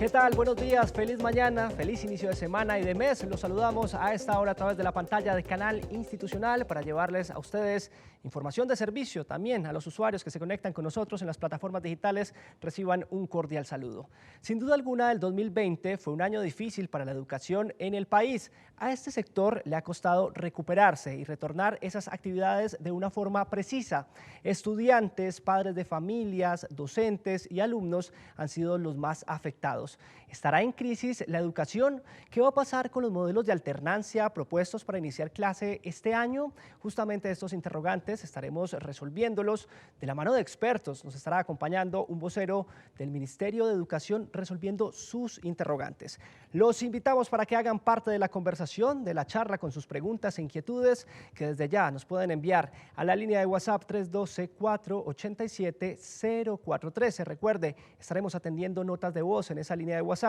¿Qué tal? Buenos días, feliz mañana, feliz inicio de semana y de mes. Los saludamos a esta hora a través de la pantalla de Canal Institucional para llevarles a ustedes información de servicio. También a los usuarios que se conectan con nosotros en las plataformas digitales reciban un cordial saludo. Sin duda alguna, el 2020 fue un año difícil para la educación en el país. A este sector le ha costado recuperarse y retornar esas actividades de una forma precisa. Estudiantes, padres de familias, docentes y alumnos han sido los más afectados. ¿Estará en crisis la educación? ¿Qué va a pasar con los modelos de alternancia propuestos para iniciar clase este año? Justamente estos interrogantes estaremos resolviéndolos de la mano de expertos. Nos estará acompañando un vocero del Ministerio de Educación resolviendo sus interrogantes. Los invitamos para que hagan parte de la conversación, de la charla con sus preguntas e inquietudes que desde ya nos pueden enviar a la línea de WhatsApp 312-487-0413. Recuerde, estaremos atendiendo notas de voz en esa línea de WhatsApp.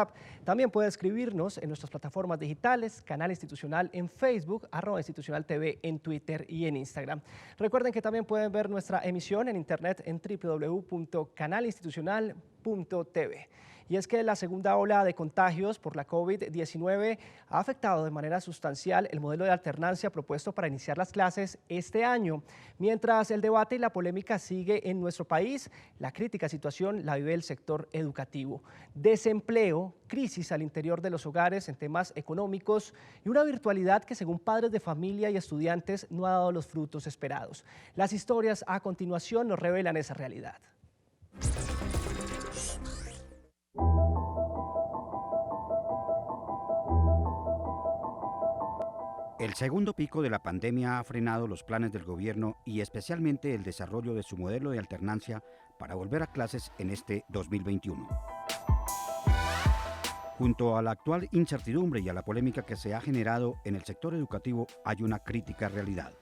También puede escribirnos en nuestras plataformas digitales, Canal Institucional en Facebook, @Institucional TV en Twitter y en Instagram. Recuerden que también pueden ver nuestra emisión en internet en www.canalinstitucional.tv. Y es que la segunda ola de contagios por la COVID-19 ha afectado de manera sustancial el modelo de alternancia propuesto para iniciar las clases este año. Mientras el debate y la polémica sigue en nuestro país, la crítica situación la vive el sector educativo. Desempleo, crisis al interior de los hogares en temas económicos y una virtualidad que según padres de familia y estudiantes no ha dado los frutos esperados. Las historias a continuación nos revelan esa realidad. El segundo pico de la pandemia ha frenado los planes del gobierno y especialmente el desarrollo de su modelo de alternancia para volver a clases en este 2021. Junto a la actual incertidumbre y a la polémica que se ha generado en el sector educativo, hay una crítica realidad.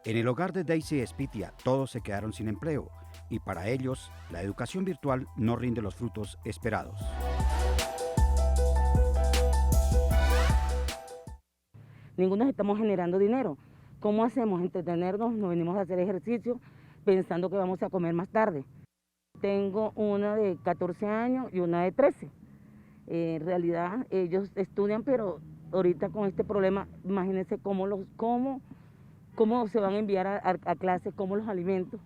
En el hogar de Daisy Espitia, todos se quedaron sin empleo y para ellos, la educación virtual no rinde los frutos esperados. Ninguno estamos generando dinero. ¿Cómo hacemos? Entretenernos, nos venimos a hacer ejercicio pensando que vamos a comer más tarde. Tengo una de 14 años y una de 13. En realidad ellos estudian, pero ahorita con este problema, imagínense cómo se van a enviar a clases, cómo los alimentos.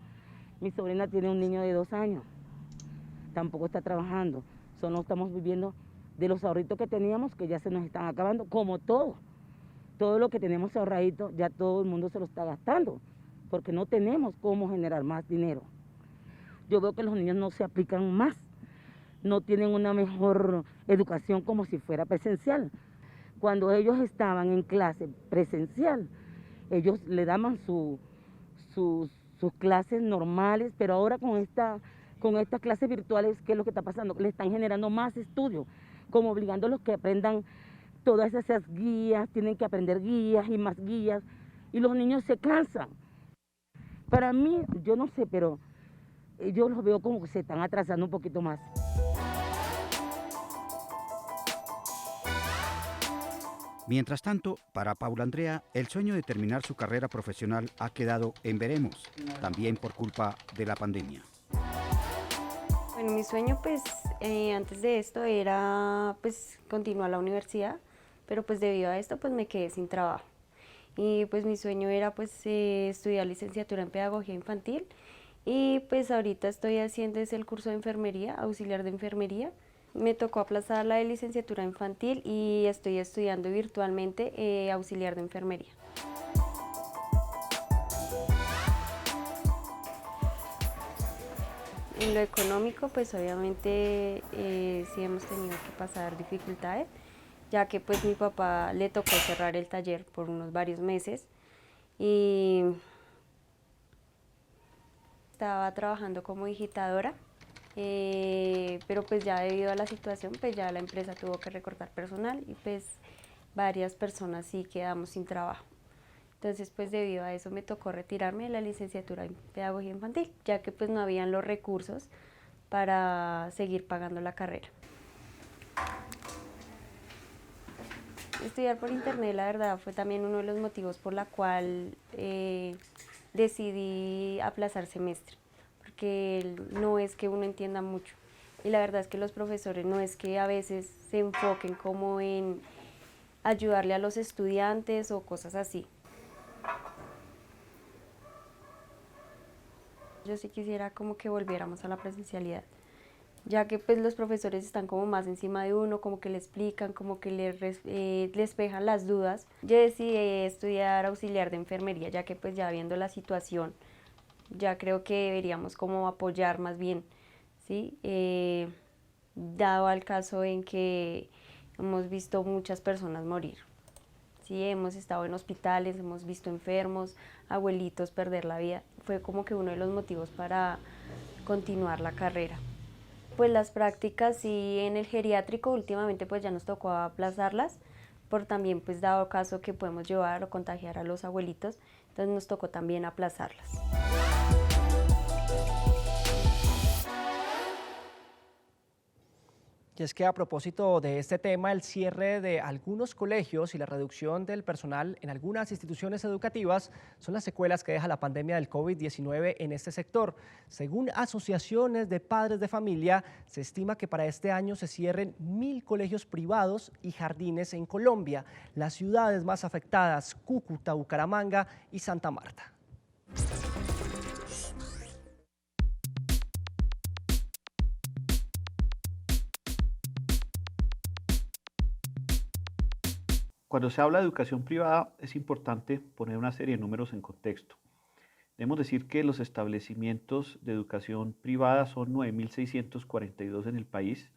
Mi sobrina tiene un niño de 2 años, tampoco está trabajando. Solo estamos viviendo de los ahorritos que teníamos, que ya se nos están acabando, como todo. Todo lo que tenemos ahorradito, ya todo el mundo se lo está gastando, porque no tenemos cómo generar más dinero. Yo veo que los niños no se aplican más, no tienen una mejor educación como si fuera presencial. Cuando ellos estaban en clase presencial, ellos le daban sus clases normales, pero ahora con estas clases virtuales, ¿qué es lo que está pasando? Le están generando más estudios, como obligándolos que aprendan todas esas guías, tienen que aprender guías y más guías, y los niños se cansan. Para mí, yo no sé, pero yo los veo como que se están atrasando un poquito más. Mientras tanto, para Paula Andrea, el sueño de terminar su carrera profesional ha quedado en veremos, también por culpa de la pandemia. Bueno, mi sueño pues antes de esto era pues continuar la universidad, pero pues debido a esto pues me quedé sin trabajo. Y pues mi sueño era pues estudiar licenciatura en pedagogía infantil y pues ahorita estoy haciendo el curso de enfermería, auxiliar de enfermería. Me tocó aplazar la de licenciatura infantil y estoy estudiando virtualmente auxiliar de enfermería. En lo económico, pues obviamente sí hemos tenido que pasar dificultades, ya que pues mi papá le tocó cerrar el taller por varios meses y estaba trabajando como digitadora, pero pues ya debido a la situación, pues ya la empresa tuvo que recortar personal y pues varias personas sí quedamos sin trabajo. Entonces, pues debido a eso me tocó retirarme de la licenciatura en pedagogía infantil, ya que pues no habían los recursos para seguir pagando la carrera. Estudiar por internet, la verdad, fue también uno de los motivos por la cual decidí aplazar semestre, porque no es que uno entienda mucho. Y la verdad es que los profesores no es que a veces se enfoquen como en ayudarle a los estudiantes o cosas así. Yo sí quisiera como que volviéramos a la presencialidad, ya que pues los profesores están como más encima de uno, como que le explican, como que le despejan las dudas. Yo decidí estudiar auxiliar de enfermería, ya que pues ya viendo la situación, ya creo que deberíamos como apoyar más bien, ¿sí? Dado al caso en que hemos visto muchas personas morir. Sí, hemos estado en hospitales, hemos visto enfermos, abuelitos perder la vida. Fue como que uno de los motivos para continuar la carrera. Pues las prácticas sí en el geriátrico últimamente pues ya nos tocó aplazarlas, por también pues dado caso que podemos llevar o contagiar a los abuelitos, entonces nos tocó también aplazarlas. Y es que a propósito de este tema, el cierre de algunos colegios y la reducción del personal en algunas instituciones educativas son las secuelas que deja la pandemia del COVID-19 en este sector. Según asociaciones de padres de familia, se estima que para este año se cierren 1.000 colegios privados y jardines en Colombia. Las ciudades más afectadas, Cúcuta, Bucaramanga y Santa Marta. Cuando se habla de educación privada es importante poner una serie de números en contexto. Debemos decir que los establecimientos de educación privada son 9.642 en el país,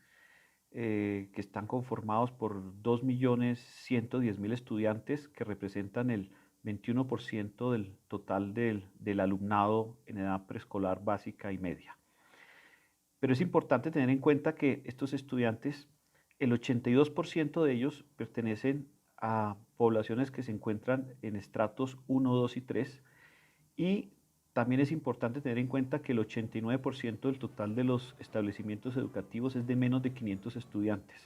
que están conformados por 2.110.000 estudiantes que representan el 21% del total del alumnado en edad preescolar básica y media. Pero es importante tener en cuenta que estos estudiantes, el 82% de ellos pertenecen a poblaciones que se encuentran en estratos 1, 2 y 3, y también es importante tener en cuenta que el 89% del total de los establecimientos educativos es de menos de 500 estudiantes.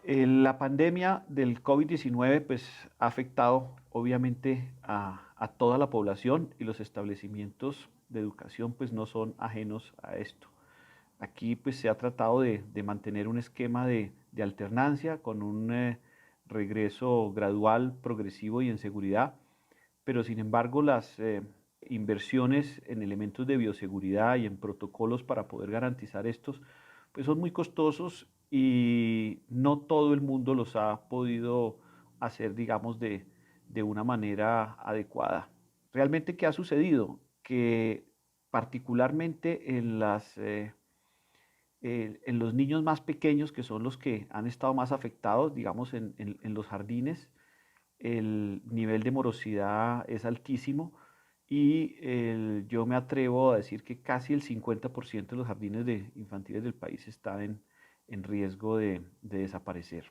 La pandemia del COVID-19 pues, ha afectado obviamente a toda la población, y los establecimientos de educación pues, no son ajenos a esto. Aquí pues, se ha tratado de mantener un esquema de alternancia con un regreso gradual, progresivo y en seguridad, pero sin embargo las inversiones en elementos de bioseguridad y en protocolos para poder garantizar estos pues son muy costosos, y no todo el mundo los ha podido hacer, digamos, de una manera adecuada. Realmente, ¿qué ha sucedido? Que particularmente en los niños más pequeños, que son los que han estado más afectados, digamos en los jardines, el nivel de morosidad es altísimo, y yo me atrevo a decir que casi el 50% de los jardines infantiles del país están en riesgo de desaparecer.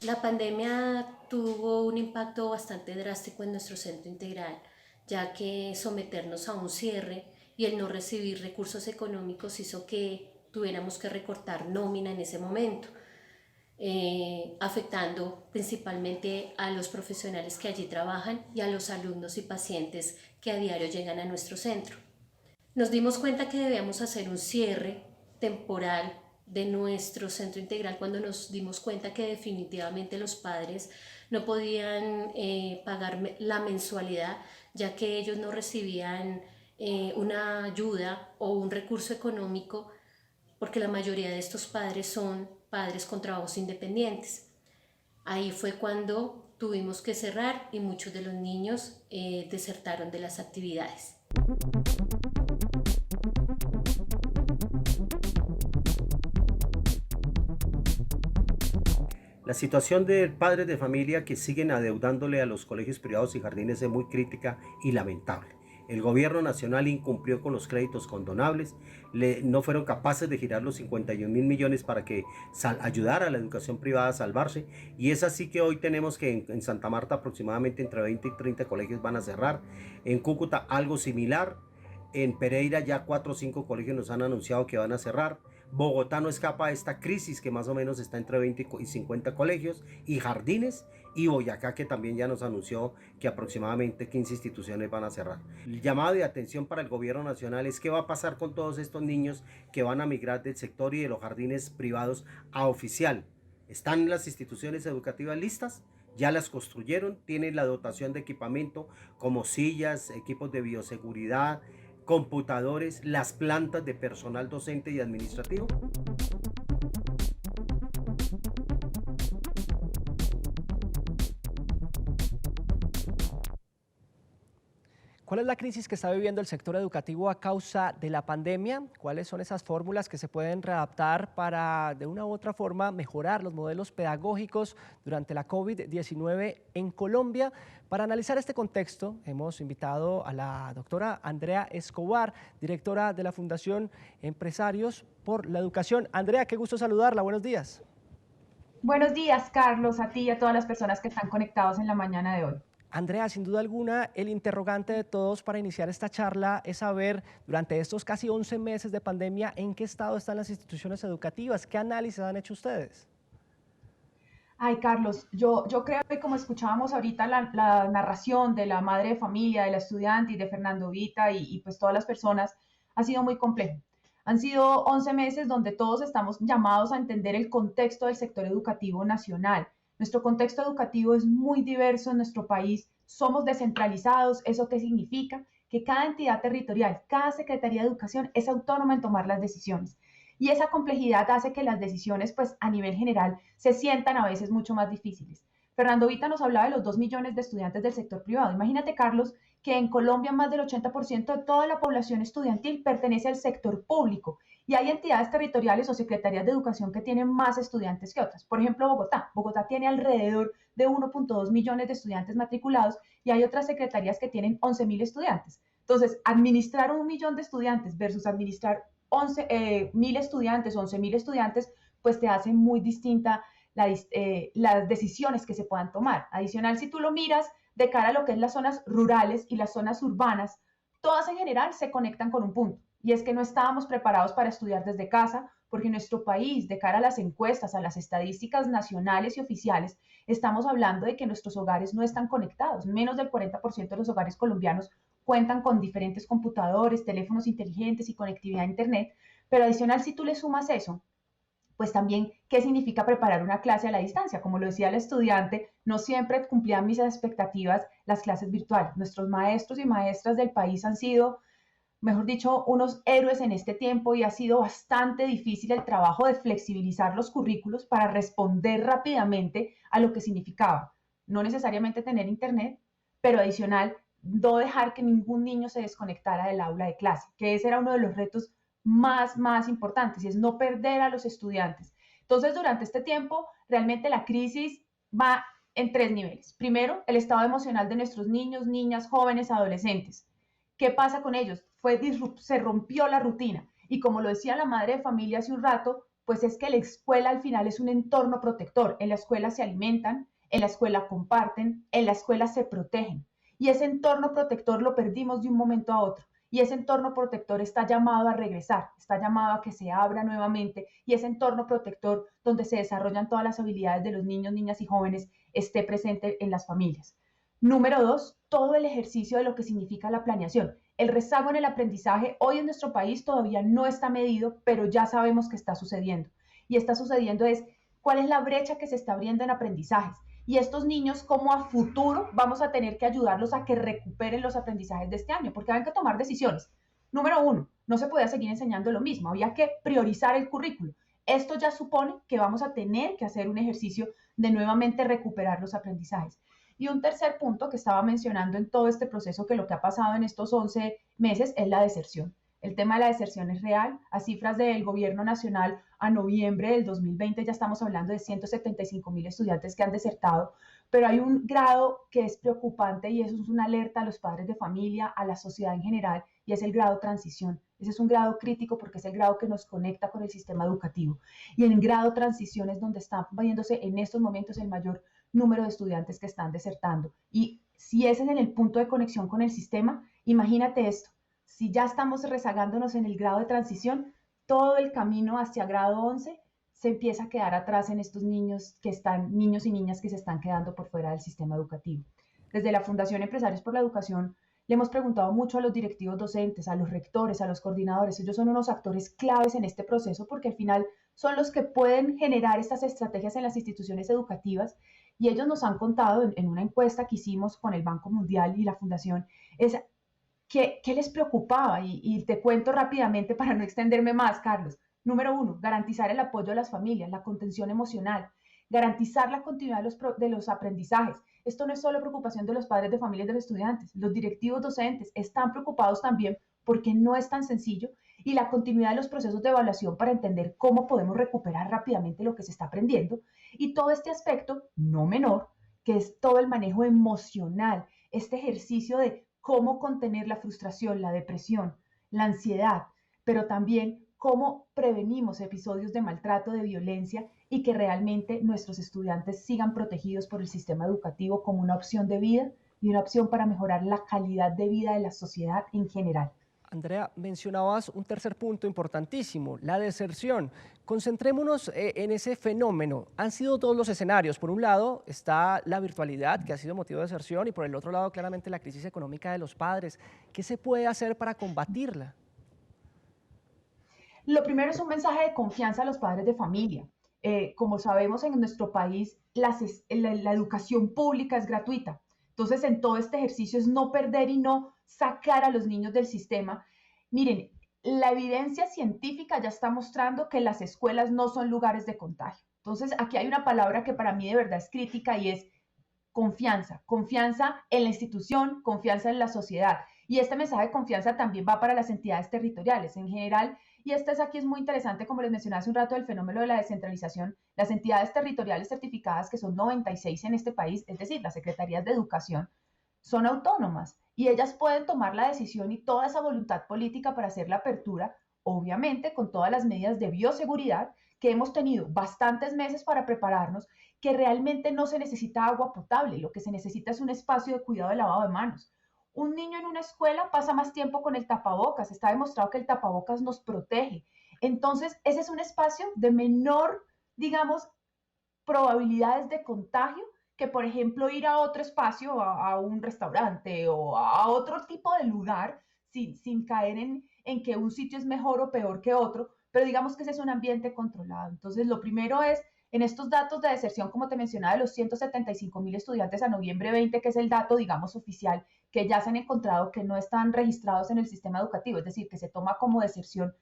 La pandemia tuvo un impacto bastante drástico en nuestro centro integral, ya que someternos a un cierre y el no recibir recursos económicos hizo que tuviéramos que recortar nómina en ese momento, afectando principalmente a los profesionales que allí trabajan y a los alumnos y pacientes que a diario llegan a nuestro centro. Nos dimos cuenta que debíamos hacer un cierre temporal de nuestro centro integral cuando nos dimos cuenta que definitivamente los padres no podían pagar la mensualidad, ya que ellos no recibían una ayuda o un recurso económico, porque la mayoría de estos padres son padres con trabajos independientes. Ahí fue cuando tuvimos que cerrar y muchos de los niños desertaron de las actividades. La situación de padres de familia que siguen adeudándole a los colegios privados y jardines es muy crítica y lamentable. El gobierno nacional incumplió con los créditos condonables, no fueron capaces de girar los 51.000 millones para que ayudara a la educación privada a salvarse, y es así que hoy tenemos que en Santa Marta aproximadamente entre 20 y 30 colegios van a cerrar, en Cúcuta algo similar, en Pereira ya 4 o 5 colegios nos han anunciado que van a cerrar, Bogotá no escapa a esta crisis que más o menos está entre 20 y 50 colegios y jardines, y Boyacá, que también ya nos anunció que aproximadamente 15 instituciones van a cerrar. El llamado de atención para el gobierno nacional es qué va a pasar con todos estos niños que van a migrar del sector y de los jardines privados a oficial. ¿Están las instituciones educativas listas? Ya las construyeron, tienen la dotación de equipamiento como sillas, equipos de bioseguridad, computadores, las plantas de personal docente y administrativo. ¿Cuál es la crisis que está viviendo el sector educativo a causa de la pandemia? ¿Cuáles son esas fórmulas que se pueden readaptar para, de una u otra forma, mejorar los modelos pedagógicos durante la COVID-19 en Colombia? Para analizar este contexto, hemos invitado a la doctora Andrea Escobar, directora de la Fundación Empresarios por la Educación. Andrea, qué gusto saludarla. Buenos días. Buenos días, Carlos, a ti y a todas las personas que están conectados en la mañana de hoy. Andrea, sin duda alguna, el interrogante de todos para iniciar esta charla es saber, durante estos casi 11 meses de pandemia, ¿en qué estado están las instituciones educativas? ¿Qué análisis han hecho ustedes? Ay, Carlos, yo creo que como escuchábamos ahorita la narración de la madre de familia, de la estudiante y de Fernando Vita y pues todas las personas, ha sido muy complejo. Han sido 11 meses donde todos estamos llamados a entender el contexto del sector educativo nacional. Nuestro contexto educativo es muy diverso en nuestro país, somos descentralizados. ¿Eso qué significa? Que cada entidad territorial, cada Secretaría de Educación es autónoma en tomar las decisiones. Y esa complejidad hace que las decisiones, pues a nivel general, se sientan a veces mucho más difíciles. Fernando Vita nos hablaba de los 2 millones de estudiantes del sector privado. Imagínate, Carlos, que en Colombia más del 80% de toda la población estudiantil pertenece al sector público y hay entidades territoriales o secretarías de educación que tienen más estudiantes que otras. Por ejemplo, Bogotá. Bogotá tiene alrededor de 1.2 millones de estudiantes matriculados y hay otras secretarías que tienen 11.000 estudiantes. Entonces, administrar 1 millón de estudiantes versus administrar 1.000 estudiantes, 11.000 estudiantes, pues te hace muy distinta las decisiones que se puedan tomar. Adicional, si tú lo miras de cara a lo que es las zonas rurales y las zonas urbanas, todas en general se conectan con un punto, y es que no estábamos preparados para estudiar desde casa, porque nuestro país, de cara a las encuestas, a las estadísticas nacionales y oficiales, estamos hablando de que nuestros hogares no están conectados. Menos del 40% de los hogares colombianos cuentan con diferentes computadores, teléfonos inteligentes y conectividad a Internet, pero adicional, si tú le sumas eso, pues también qué significa preparar una clase a la distancia. Como lo decía el estudiante, no siempre cumplían mis expectativas las clases virtuales. Nuestros maestros y maestras del país han sido, mejor dicho, unos héroes en este tiempo y ha sido bastante difícil el trabajo de flexibilizar los currículos para responder rápidamente a lo que significaba. No necesariamente tener internet, pero adicional, no dejar que ningún niño se desconectara del aula de clase, que ese era uno de los retos más importantes, y es no perder a los estudiantes. Entonces, durante este tiempo, realmente la crisis va en 3 niveles. Primero, el estado emocional de nuestros niños, niñas, jóvenes, adolescentes. ¿Qué pasa con ellos? Se rompió la rutina. Y como lo decía la madre de familia hace un rato, pues es que la escuela al final es un entorno protector. En la escuela se alimentan, en la escuela comparten, en la escuela se protegen. Y ese entorno protector lo perdimos de un momento a otro. Y ese entorno protector está llamado a regresar, está llamado a que se abra nuevamente y ese entorno protector donde se desarrollan todas las habilidades de los niños, niñas y jóvenes esté presente en las familias. Número 2, todo el ejercicio de lo que significa la planeación. El rezago en el aprendizaje hoy en nuestro país todavía no está medido, pero ya sabemos que está sucediendo. Y está sucediendo es cuál es la brecha que se está abriendo en aprendizajes. Y estos niños, cómo a futuro vamos a tener que ayudarlos a que recuperen los aprendizajes de este año, porque hay que tomar decisiones. Número 1, no se podía seguir enseñando lo mismo, había que priorizar el currículo. Esto ya supone que vamos a tener que hacer un ejercicio de nuevamente recuperar los aprendizajes. Y un tercer punto que estaba mencionando en todo este proceso, que lo que ha pasado en estos 11 meses es la deserción. El tema de la deserción es real. A cifras del gobierno nacional, a noviembre del 2020 ya estamos hablando de 175.000 estudiantes que han desertado, pero hay un grado que es preocupante y eso es una alerta a los padres de familia, a la sociedad en general, y es el grado transición. Ese es un grado crítico porque es el grado que nos conecta con el sistema educativo. Y en el grado transición es donde está viéndose en estos momentos el mayor número de estudiantes que están desertando. Y si ese es en el punto de conexión con el sistema, imagínate esto. Si ya estamos rezagándonos en el grado de transición, todo el camino hacia grado 11 se empieza a quedar atrás en estos niños y niñas que se están quedando por fuera del sistema educativo. Desde la Fundación Empresarios por la Educación le hemos preguntado mucho a los directivos docentes, a los rectores, a los coordinadores. Ellos son unos actores claves en este proceso porque al final son los que pueden generar estas estrategias en las instituciones educativas, y ellos nos han contado en una encuesta que hicimos con el Banco Mundial y la Fundación qué les preocupaba, y te cuento rápidamente para no extenderme más, Carlos. Número 1, garantizar el apoyo a las familias, la contención emocional, garantizar la continuidad de los aprendizajes. Esto no es solo preocupación de los padres de familia y de los estudiantes, los directivos docentes están preocupados también porque no es tan sencillo, y la continuidad de los procesos de evaluación para entender cómo podemos recuperar rápidamente lo que se está aprendiendo, y todo este aspecto no menor, que es todo el manejo emocional, este ejercicio de cómo contener la frustración, la depresión, la ansiedad, pero también cómo prevenimos episodios de maltrato, de violencia, y que realmente nuestros estudiantes sigan protegidos por el sistema educativo como una opción de vida y una opción para mejorar la calidad de vida de la sociedad en general. Andrea, mencionabas un tercer punto importantísimo, la deserción. Concentrémonos en ese fenómeno. Han sido todos los escenarios. Por un lado está la virtualidad, que ha sido motivo de deserción, y por el otro lado claramente la crisis económica de los padres. ¿Qué se puede hacer para combatirla? Lo primero es un mensaje de confianza a los padres de familia. Como sabemos, en nuestro país la educación pública es gratuita. Entonces, en todo este ejercicio es no perder y no sacar a los niños del sistema. Miren, la evidencia científica ya está mostrando que las escuelas no son lugares de contagio. Entonces, aquí hay una palabra que para mí de verdad es crítica, y es confianza. Confianza en la institución, confianza en la sociedad. Y este mensaje de confianza también va para las entidades territoriales en general. Y aquí es muy interesante, como les mencioné hace un rato, el fenómeno de la descentralización. Las entidades territoriales certificadas, que son 96 en este país, es decir, las secretarías de educación, son autónomas y ellas pueden tomar la decisión y toda esa voluntad política para hacer la apertura, obviamente con todas las medidas de bioseguridad, que hemos tenido bastantes meses para prepararnos, que realmente no se necesita agua potable, lo que se necesita es un espacio de cuidado de lavado de manos. Un niño en una escuela pasa más tiempo con el tapabocas, está demostrado que el tapabocas nos protege. Entonces, ese es un espacio de menor, digamos, probabilidades de contagio que, por ejemplo, ir a otro espacio, a un restaurante o a otro tipo de lugar, sin caer en que un sitio es mejor o peor que otro, pero digamos que ese es un ambiente controlado. Entonces, lo primero es, en estos datos de deserción, como te mencionaba, de los 175.000 estudiantes a noviembre 20, que es el dato, digamos, oficial, que ya se han encontrado que no están registrados en el sistema educativo, es decir, que se toma como deserción,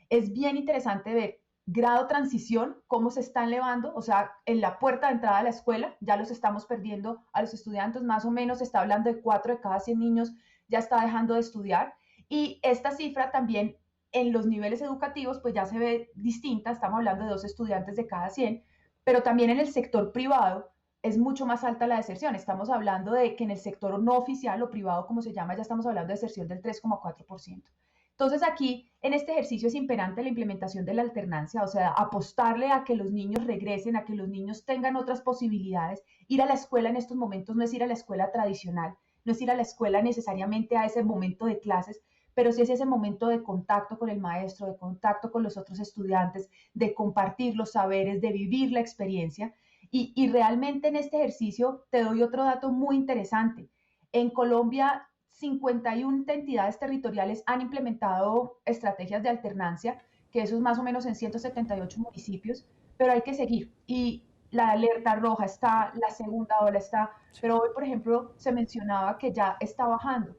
es bien interesante ver grado transición, cómo se están elevando, o sea, en la puerta de entrada a la escuela ya los estamos perdiendo a los estudiantes, más o menos se está hablando de 4 de cada 100 niños ya está dejando de estudiar, y esta cifra también en los niveles educativos pues ya se ve distinta, estamos hablando de 2 estudiantes de cada 100, pero también en el sector privado es mucho más alta la deserción, estamos hablando de que en el sector no oficial o privado, como se llama, ya estamos hablando de deserción del 3,4%. Entonces aquí, en este ejercicio es imperante la implementación de la alternancia, o sea, apostarle a que los niños regresen, a que los niños tengan otras posibilidades. Ir a la escuela en estos momentos no es ir a la escuela tradicional, no es ir a la escuela necesariamente a ese momento de clases, pero sí es ese momento de contacto con el maestro, de contacto con los otros estudiantes, de compartir los saberes, de vivir la experiencia. Y realmente en este ejercicio te doy otro dato muy interesante. En Colombia, 51 entidades territoriales han implementado estrategias de alternancia, que eso es más o menos en 178 municipios, pero hay que seguir. Y la alerta roja está, la segunda ola está, pero hoy, por ejemplo, se mencionaba que ya está bajando.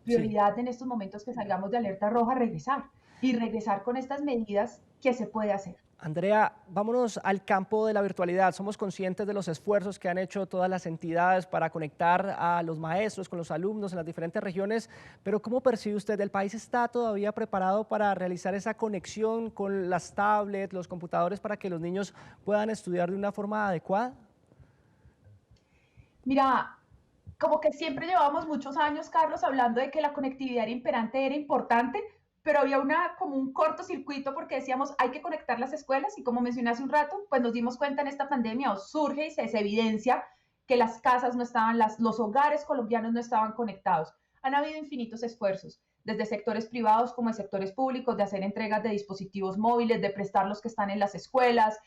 Prioridad en estos momentos que salgamos de alerta roja, regresar con estas medidas que se puede hacer. Andrea, vámonos al campo de la virtualidad. Somos conscientes de los esfuerzos que han hecho todas las entidades para conectar a los maestros con los alumnos en las diferentes regiones, pero ¿cómo percibe usted? ¿El país está todavía preparado para realizar esa conexión con las tablets, los computadores, para que los niños puedan estudiar de una forma adecuada? Mira, como que siempre llevamos muchos años, Carlos, hablando de que la conectividad era imperante, era importante, pero había como un cortocircuito porque decíamos hay que conectar las escuelas, y como mencioné hace un rato, pues nos dimos cuenta en esta pandemia, o surge y se evidencia que las casas no estaban, los hogares colombianos no estaban conectados. Han habido infinitos esfuerzos. desde sectores privados como de sectores públicos, de hacer entregas de dispositivos móviles, de prestar los que están en las escuelas.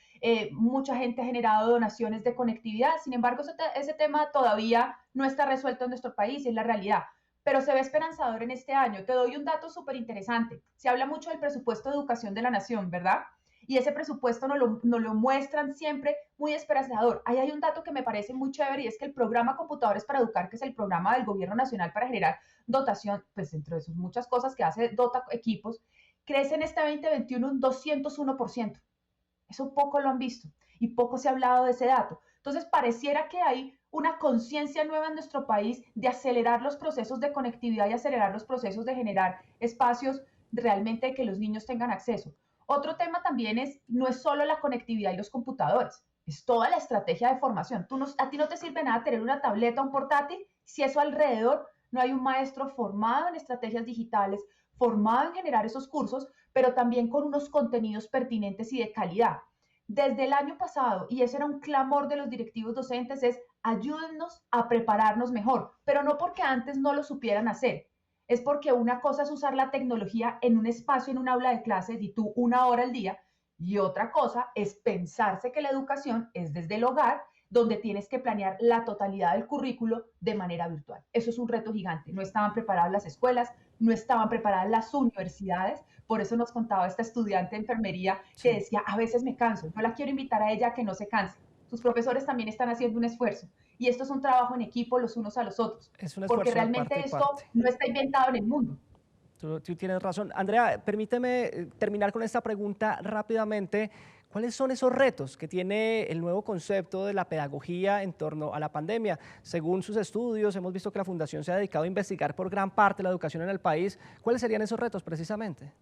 Mucha gente ha generado donaciones de conectividad. Sin embargo, ese tema todavía no está resuelto en nuestro país, es la realidad. Pero se ve esperanzador en este año. Te doy un dato súper interesante. Se habla mucho del presupuesto de educación de la nación, ¿verdad? Y ese presupuesto nos lo muestran siempre muy esperanzador. Ahí hay un dato que me parece muy chévere y es que el programa Computadores para Educar, que es el programa del Gobierno Nacional para generar dotación, pues dentro de sus muchas cosas que hace, dota equipos, crece en este 2021 un 201%. Eso poco lo han visto y poco se ha hablado de ese dato. Entonces pareciera que hay una conciencia nueva en nuestro país de acelerar los procesos de conectividad y acelerar los procesos de generar espacios realmente que los niños tengan acceso. Otro tema también no es solo la conectividad y los computadores, es toda la estrategia de formación. A ti no te sirve nada tener una tableta o un portátil si eso alrededor no hay un maestro formado en estrategias digitales, formado en generar esos cursos, pero también con unos contenidos pertinentes y de calidad. Desde el año pasado, y ese era un clamor de los directivos docentes, es ayúdennos a prepararnos mejor, pero no porque antes no lo supieran hacer, es porque una cosa es usar la tecnología en un espacio, en un aula de clases, y tú 1 hora al día, y otra cosa es pensarse que la educación es desde el hogar, donde tienes que planear la totalidad del currículo de manera virtual. Eso es un reto gigante. No estaban preparadas las escuelas, no estaban preparadas las universidades. Por eso nos contaba esta estudiante de enfermería que decía, a veces me canso, yo la quiero invitar a ella a que no se canse. Sus profesores también están haciendo un esfuerzo. Y esto es un trabajo en equipo los unos a los otros. Es un esfuerzo porque de realmente parte y esto parte. no está inventado en el mundo. Tú tienes razón. Andrea, permíteme terminar con esta pregunta rápidamente. ¿Cuáles son esos retos que tiene el nuevo concepto de la pedagogía en torno a la pandemia? Según sus estudios, hemos visto que la Fundación se ha dedicado a investigar por gran parte la educación en el país. ¿Cuáles serían esos retos precisamente?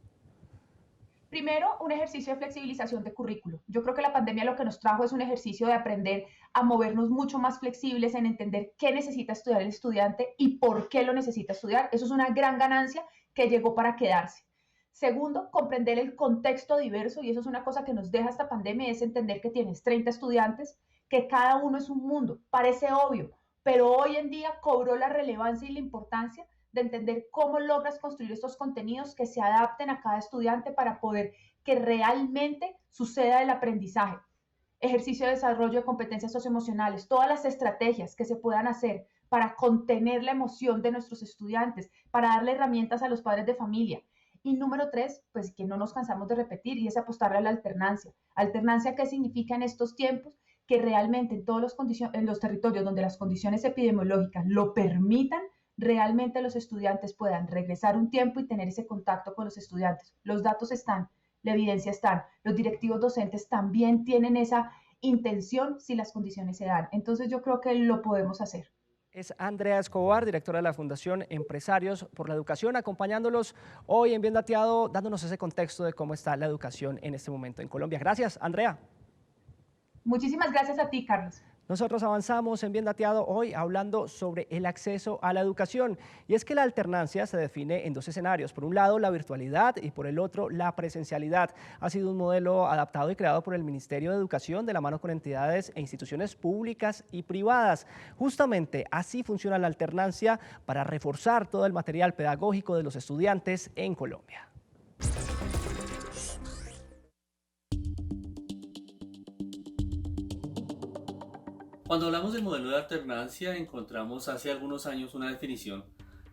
Primero, un ejercicio de flexibilización de currículo. Yo creo que la pandemia lo que nos trajo es un ejercicio de aprender a movernos mucho más flexibles, en entender qué necesita estudiar el estudiante y por qué lo necesita estudiar. Eso es una gran ganancia que llegó para quedarse. Segundo, comprender el contexto diverso, y eso es una cosa que nos deja esta pandemia, es entender que tienes 30 estudiantes, que cada uno es un mundo. Parece obvio, pero hoy en día cobró la relevancia y la importancia de entender cómo logras construir estos contenidos que se adapten a cada estudiante para poder que realmente suceda el aprendizaje. Ejercicio de desarrollo de competencias socioemocionales, todas las estrategias que se puedan hacer para contener la emoción de nuestros estudiantes, para darle herramientas a los padres de familia. Y número 3, pues que no nos cansamos de repetir, y es apostarle a la alternancia. ¿Alternancia qué significa en estos tiempos? Que realmente en los territorios donde las condiciones epidemiológicas lo permitan, realmente los estudiantes puedan regresar un tiempo y tener ese contacto con los estudiantes. Los datos están, la evidencia está, los directivos docentes también tienen esa intención si las condiciones se dan. Entonces yo creo que lo podemos hacer. Es Andrea Escobar, directora de la Fundación Empresarios por la Educación, acompañándolos hoy en Bien Dateado, dándonos ese contexto de cómo está la educación en este momento en Colombia. Gracias, Andrea. Muchísimas gracias a ti, Carlos. Nosotros avanzamos en Bien Dateado hoy hablando sobre el acceso a la educación, y es que la alternancia se define en dos escenarios: por un lado la virtualidad y por el otro la presencialidad. Ha sido un modelo adaptado y creado por el Ministerio de Educación de la mano con entidades e instituciones públicas y privadas. Justamente así funciona la alternancia para reforzar todo el material pedagógico de los estudiantes en Colombia. Cuando hablamos del modelo de alternancia, encontramos hace algunos años una definición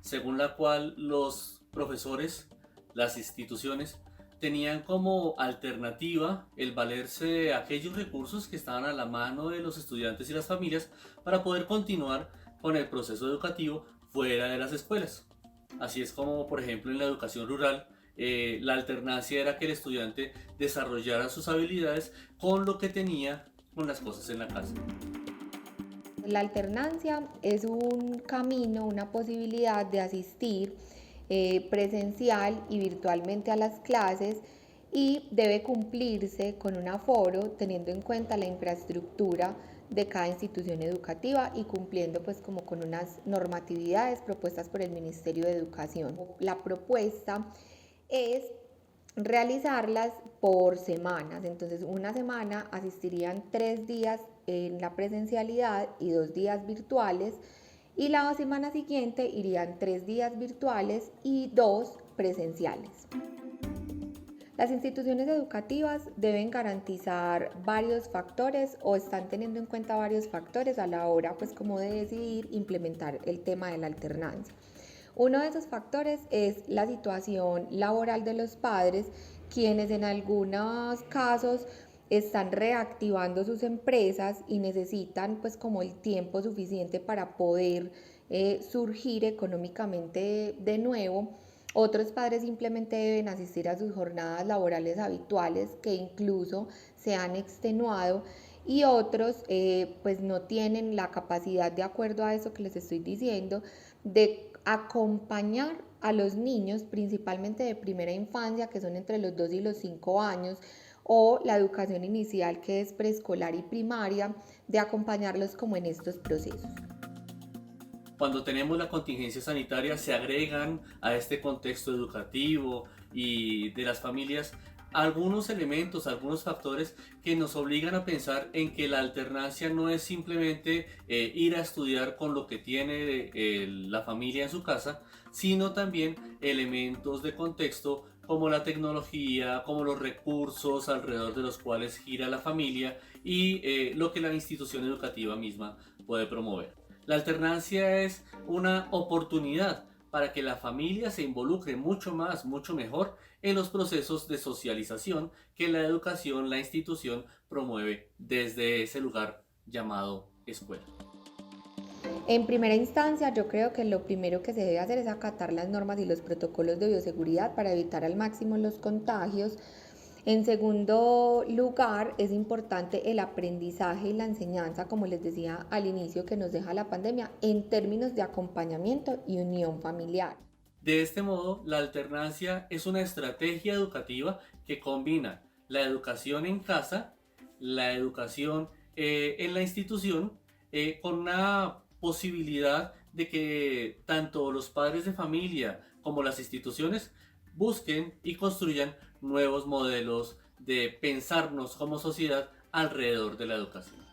según la cual los profesores, las instituciones, tenían como alternativa el valerse de aquellos recursos que estaban a la mano de los estudiantes y las familias para poder continuar con el proceso educativo fuera de las escuelas. Así es como, por ejemplo, en la educación rural, la alternancia era que el estudiante desarrollara sus habilidades con lo que tenía, con las cosas en la casa. La alternancia es un camino, una posibilidad de asistir presencial y virtualmente a las clases, y debe cumplirse con un aforo teniendo en cuenta la infraestructura de cada institución educativa y cumpliendo pues como con unas normatividades propuestas por el Ministerio de Educación. La propuesta es realizarlas por semanas, entonces una semana asistirían 3 días en la presencialidad y 2 días virtuales, y la semana siguiente irían 3 días virtuales y 2 presenciales. Las instituciones educativas deben garantizar varios factores o están teniendo en cuenta varios factores a la hora como de decidir implementar el tema de la alternancia. Uno de esos factores es la situación laboral de los padres, quienes en algunos casos están reactivando sus empresas y necesitan como el tiempo suficiente para poder surgir económicamente de nuevo. Otros padres simplemente deben asistir a sus jornadas laborales habituales que incluso se han extenuado y otros pues no tienen la capacidad, de acuerdo a eso que les estoy diciendo, de acompañar a los niños, principalmente de primera infancia, que son entre los 2 y los 5 años, o la educación inicial, que es preescolar y primaria, de acompañarlos como en estos procesos. Cuando tenemos la contingencia sanitaria, se agregan a este contexto educativo y de las familias algunos elementos, algunos factores que nos obligan a pensar en que la alternancia no es simplemente ir a estudiar con lo que tiene la familia en su casa, sino también elementos de contexto como la tecnología, como los recursos alrededor de los cuales gira la familia y lo que la institución educativa misma puede promover. La alternancia es una oportunidad para que la familia se involucre mucho más, mucho mejor en los procesos de socialización que la educación, la institución promueve desde ese lugar llamado escuela. En primera instancia, yo creo que lo primero que se debe hacer es acatar las normas y los protocolos de bioseguridad para evitar al máximo los contagios. En segundo lugar, es importante el aprendizaje y la enseñanza, como les decía al inicio, que nos deja la pandemia en términos de acompañamiento y unión familiar. De este modo, la alternancia es una estrategia educativa que combina la educación en casa, la educación en la institución, con una posibilidad de que tanto los padres de familia como las instituciones busquen y construyan nuevos modelos de pensarnos como sociedad alrededor de la educación.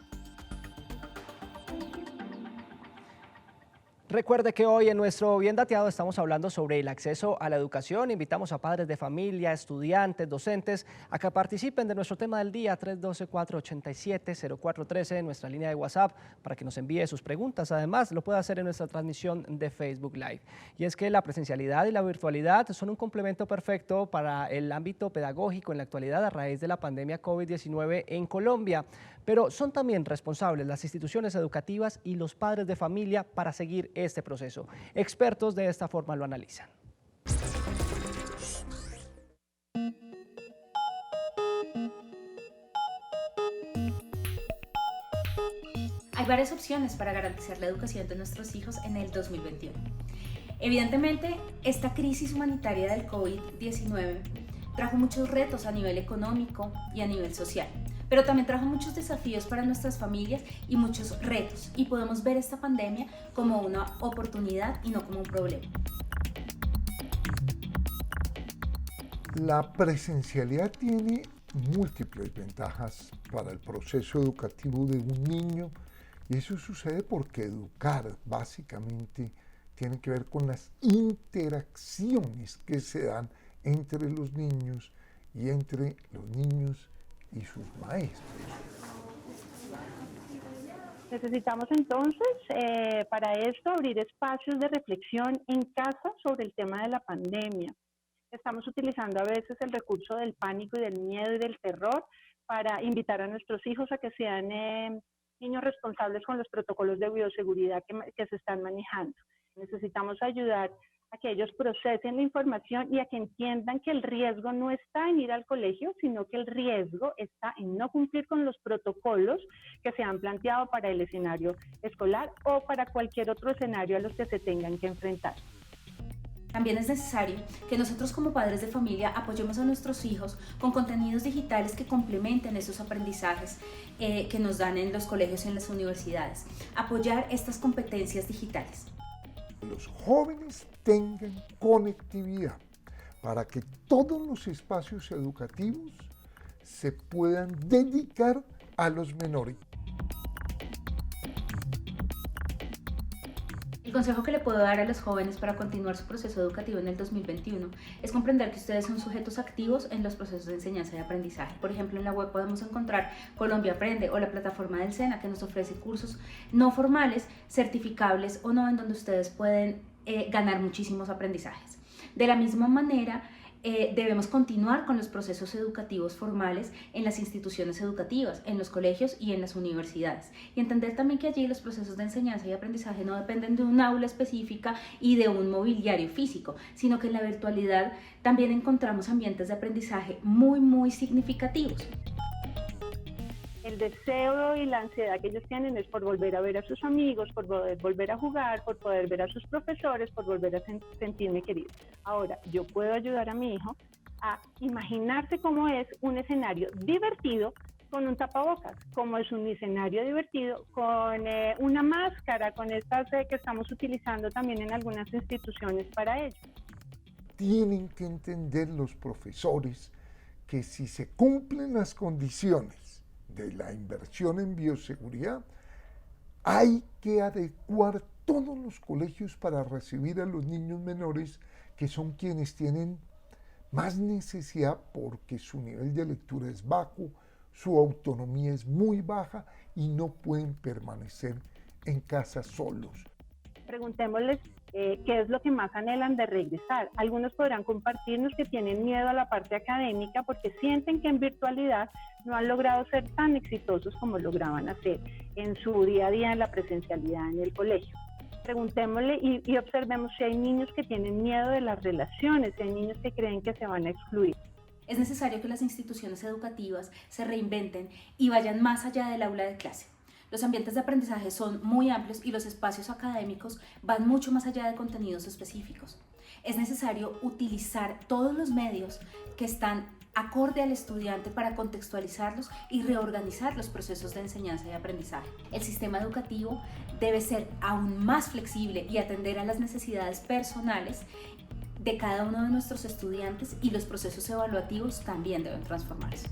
Recuerde que hoy en nuestro Bien Dateado estamos hablando sobre el acceso a la educación. Invitamos a padres de familia, estudiantes, docentes a que participen de nuestro tema del día 312-487-0413 en nuestra línea de WhatsApp para que nos envíe sus preguntas. Además, lo puede hacer en nuestra transmisión de Facebook Live. Y es que la presencialidad y la virtualidad son un complemento perfecto para el ámbito pedagógico en la actualidad a raíz de la pandemia COVID-19 en Colombia. Pero son también responsables las instituciones educativas y los padres de familia para seguir este proceso. Expertos de esta forma lo analizan. Hay varias opciones para garantizar la educación de nuestros hijos en el 2021. Evidentemente, esta crisis humanitaria del COVID-19 trajo muchos retos a nivel económico y a nivel social, pero también trajo muchos desafíos para nuestras familias y muchos retos, y podemos ver esta pandemia como una oportunidad y no como un problema. La presencialidad tiene múltiples ventajas para el proceso educativo de un niño, y eso sucede porque educar básicamente tiene que ver con las interacciones que se dan entre los niños y entre los niños y sus maestros. Necesitamos entonces para esto abrir espacios de reflexión en casa sobre el tema de la pandemia. Estamos utilizando a veces el recurso del pánico y del miedo y del terror para invitar a nuestros hijos a que sean niños responsables con los protocolos de bioseguridad que se están manejando. Necesitamos ayudar a que ellos procesen la información y a que entiendan que el riesgo no está en ir al colegio, sino que el riesgo está en no cumplir con los protocolos que se han planteado para el escenario escolar o para cualquier otro escenario a los que se tengan que enfrentar. También es necesario que nosotros como padres de familia apoyemos a nuestros hijos con contenidos digitales que complementen esos aprendizajes que nos dan en los colegios y en las universidades. Apoyar estas competencias digitales. Los jóvenes tengan conectividad para que todos los espacios educativos se puedan dedicar a los menores. consejo que le puedo dar a los jóvenes para continuar su proceso educativo en el 2021 es comprender que ustedes son sujetos activos en los procesos de enseñanza y aprendizaje. Por ejemplo, en la web podemos encontrar Colombia Aprende o la plataforma del SENA, que nos ofrece cursos no formales, certificables o no, en donde ustedes pueden ganar muchísimos aprendizajes. De la misma manera, debemos continuar con los procesos educativos formales en las instituciones educativas, en los colegios y en las universidades. Y entender también que allí los procesos de enseñanza y aprendizaje no dependen de un aula específica y de un mobiliario físico, sino que en la virtualidad también encontramos ambientes de aprendizaje muy significativos. El deseo y la ansiedad que ellos tienen es por volver a ver a sus amigos, por poder volver a jugar, por poder ver a sus profesores, por volver a sentirme querido. Ahora, yo puedo ayudar a mi hijo a imaginarse cómo es un escenario divertido con un tapabocas, cómo es un escenario divertido con una máscara, con estas que estamos utilizando también en algunas instituciones para ello. Tienen que entender los profesores que si se cumplen las condiciones de la inversión en bioseguridad, hay que adecuar todos los colegios para recibir a los niños menores, que son quienes tienen más necesidad porque su nivel de lectura es bajo, su autonomía es muy baja y no pueden permanecer en casa solos. Preguntémosles qué es lo que más anhelan de regresar. Algunos podrán compartirnos que tienen miedo a la parte académica porque sienten que en virtualidad no han logrado ser tan exitosos como lograban hacer en su día a día en la presencialidad en el colegio. Preguntémosle y observemos si hay niños que tienen miedo de las relaciones, si hay niños que creen que se van a excluir. Es necesario que las instituciones educativas se reinventen y vayan más allá del aula de clase. Los ambientes de aprendizaje son muy amplios y los espacios académicos van mucho más allá de contenidos específicos. Es necesario utilizar todos los medios que están acorde al estudiante para contextualizarlos y reorganizar los procesos de enseñanza y aprendizaje. El sistema educativo debe ser aún más flexible y atender a las necesidades personales de cada uno de nuestros estudiantes, y los procesos evaluativos también deben transformarse.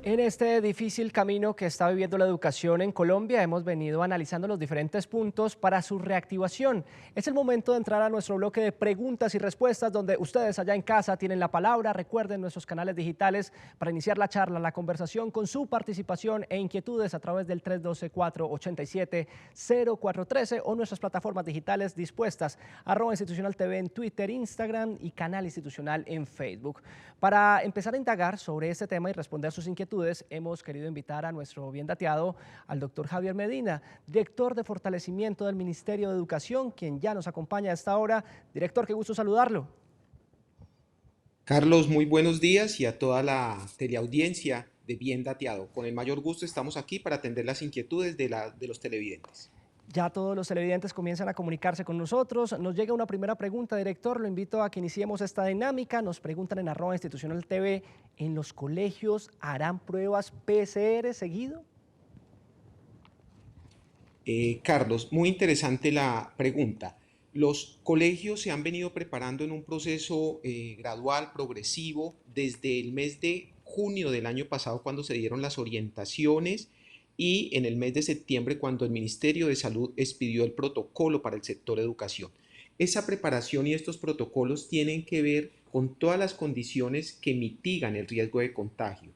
En este difícil camino que está viviendo la educación en Colombia, hemos venido analizando los diferentes puntos para su reactivación. Es el momento de entrar a nuestro bloque de preguntas y respuestas, donde ustedes allá en casa tienen la palabra. Recuerden nuestros canales digitales para iniciar la charla, la conversación con su participación e inquietudes a través del 312-487-0413 o nuestras plataformas digitales dispuestas, @institucional TV en Twitter, Instagram y Canal Institucional en Facebook. Para empezar a indagar sobre este tema y responder sus inquietudes, hemos querido invitar a nuestro bien dateado, al doctor Javier Medina, director de fortalecimiento del Ministerio de Educación, quien ya nos acompaña a esta hora. Director, qué gusto saludarlo. Carlos, muy buenos días, y a toda la teleaudiencia de Bien Dateado. Con el mayor gusto estamos aquí para atender las inquietudes de los televidentes. Ya todos los televidentes comienzan a comunicarse con nosotros. Nos llega una primera pregunta, director. Lo invito a que iniciemos esta dinámica. Nos preguntan en @institucional TV, ¿en los colegios harán pruebas PCR seguido? Carlos, muy interesante la pregunta. Los colegios se han venido preparando en un proceso gradual, progresivo, desde el mes de junio del año pasado, cuando se dieron las orientaciones, y en el mes de septiembre, cuando el Ministerio de Salud expidió el protocolo para el sector educación. Esa preparación y estos protocolos tienen que ver con todas las condiciones que mitigan el riesgo de contagio,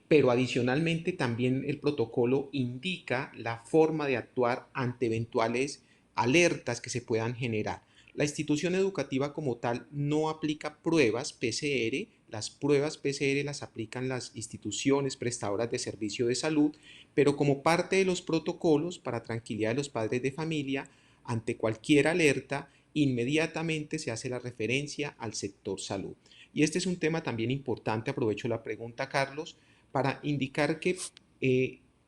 pero adicionalmente también el protocolo indica la forma de actuar ante eventuales alertas que se puedan generar. La institución educativa como tal no aplica pruebas PCR. Las pruebas PCR las aplican las instituciones prestadoras de servicio de salud, pero como parte de los protocolos, para tranquilidad de los padres de familia, ante cualquier alerta, inmediatamente se hace la referencia al sector salud. Y este es un tema también importante, aprovecho la pregunta, Carlos, para indicar que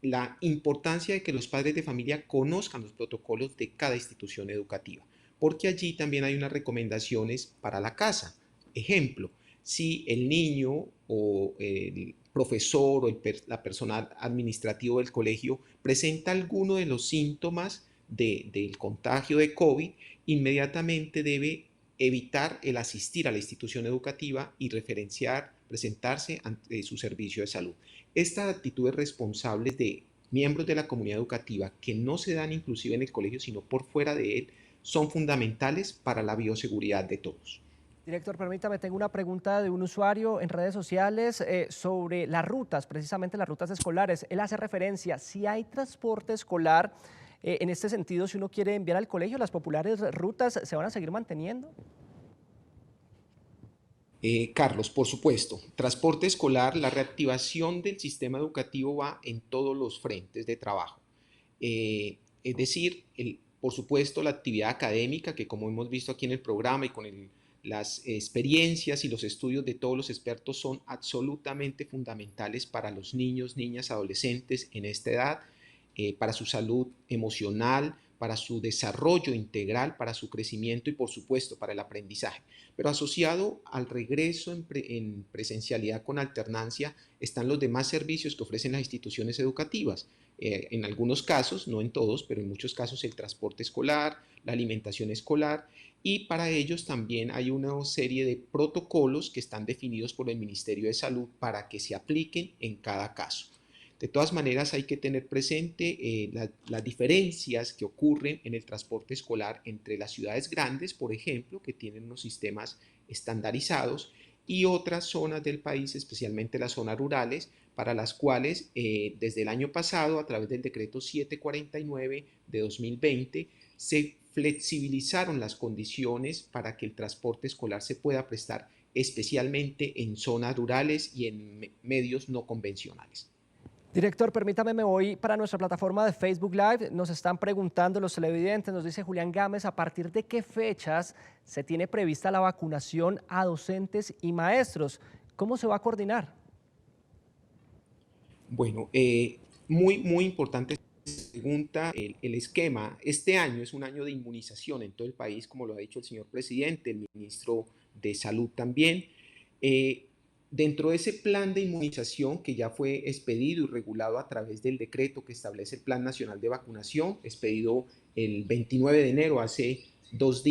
la importancia de que los padres de familia conozcan los protocolos de cada institución educativa, porque allí también hay unas recomendaciones para la casa. Ejemplo, si el niño o el profesor o la persona administrativa del colegio presenta alguno de los síntomas del contagio de COVID, inmediatamente debe evitar el asistir a la institución educativa y presentarse ante su servicio de salud. Estas actitudes responsables de miembros de la comunidad educativa que no se dan inclusive en el colegio, sino por fuera de él, son fundamentales para la bioseguridad de todos. Director, permítame, tengo una pregunta de un usuario en redes sociales sobre las rutas, precisamente las rutas escolares. Él hace referencia, si hay transporte escolar, en este sentido, si uno quiere enviar al colegio, ¿las populares rutas se van a seguir manteniendo? Carlos, por supuesto, transporte escolar, la reactivación del sistema educativo va en todos los frentes de trabajo. Es decir, por supuesto, la actividad académica, que como hemos visto aquí en el programa y con las experiencias y los estudios de todos los expertos son absolutamente fundamentales para los niños, niñas, adolescentes en esta edad, para su salud emocional, para su desarrollo integral, para su crecimiento y por supuesto para el aprendizaje. Pero asociado al regreso en presencialidad con alternancia están los demás servicios que ofrecen las instituciones educativas. En algunos casos, no en todos, pero en muchos casos el transporte escolar, la alimentación escolar, y para ellos también hay una serie de protocolos que están definidos por el Ministerio de Salud para que se apliquen en cada caso. De todas maneras, hay que tener presente las diferencias que ocurren en el transporte escolar entre las ciudades grandes, por ejemplo, que tienen unos sistemas estandarizados, y otras zonas del país, especialmente las zonas rurales, para las cuales desde el año pasado, a través del decreto 749 de 2020, se flexibilizaron las condiciones para que el transporte escolar se pueda prestar especialmente en zonas rurales y en medios no convencionales. Director, permítame, me voy para nuestra plataforma de Facebook Live. Nos están preguntando los televidentes, nos dice Julián Gámez, ¿a partir de qué fechas se tiene prevista la vacunación a docentes y maestros? ¿Cómo se va a coordinar? Bueno, muy importante pregunta. El esquema, este año es un año de inmunización en todo el país, como lo ha dicho el señor presidente, el ministro de Salud también. Dentro de ese plan de inmunización que ya fue expedido y regulado a través del decreto que establece el Plan Nacional de Vacunación, expedido el 29 de enero, hace 3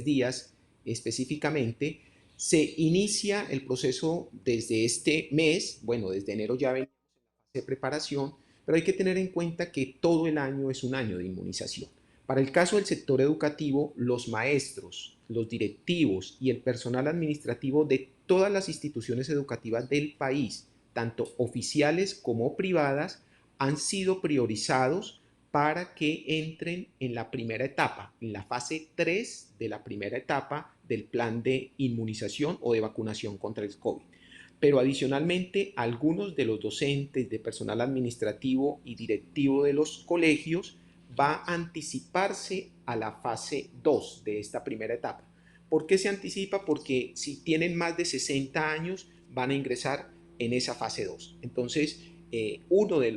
días específicamente, se inicia el proceso desde este mes. Bueno, desde enero ya venimos en la fase de preparación, pero hay que tener en cuenta que todo el año es un año de inmunización. Para el caso del sector educativo, los maestros, los directivos y el personal administrativo de todas las instituciones educativas del país, tanto oficiales como privadas, han sido priorizados para que entren en la primera etapa, en la fase 3 de la primera etapa del plan de inmunización o de vacunación contra el COVID. Pero adicionalmente, algunos de los docentes, de personal administrativo y directivo de los colegios va a anticiparse a la fase 2 de esta primera etapa. ¿Por qué se anticipa? Porque si tienen más de 60 años van a ingresar en esa fase 2. Entonces, uno de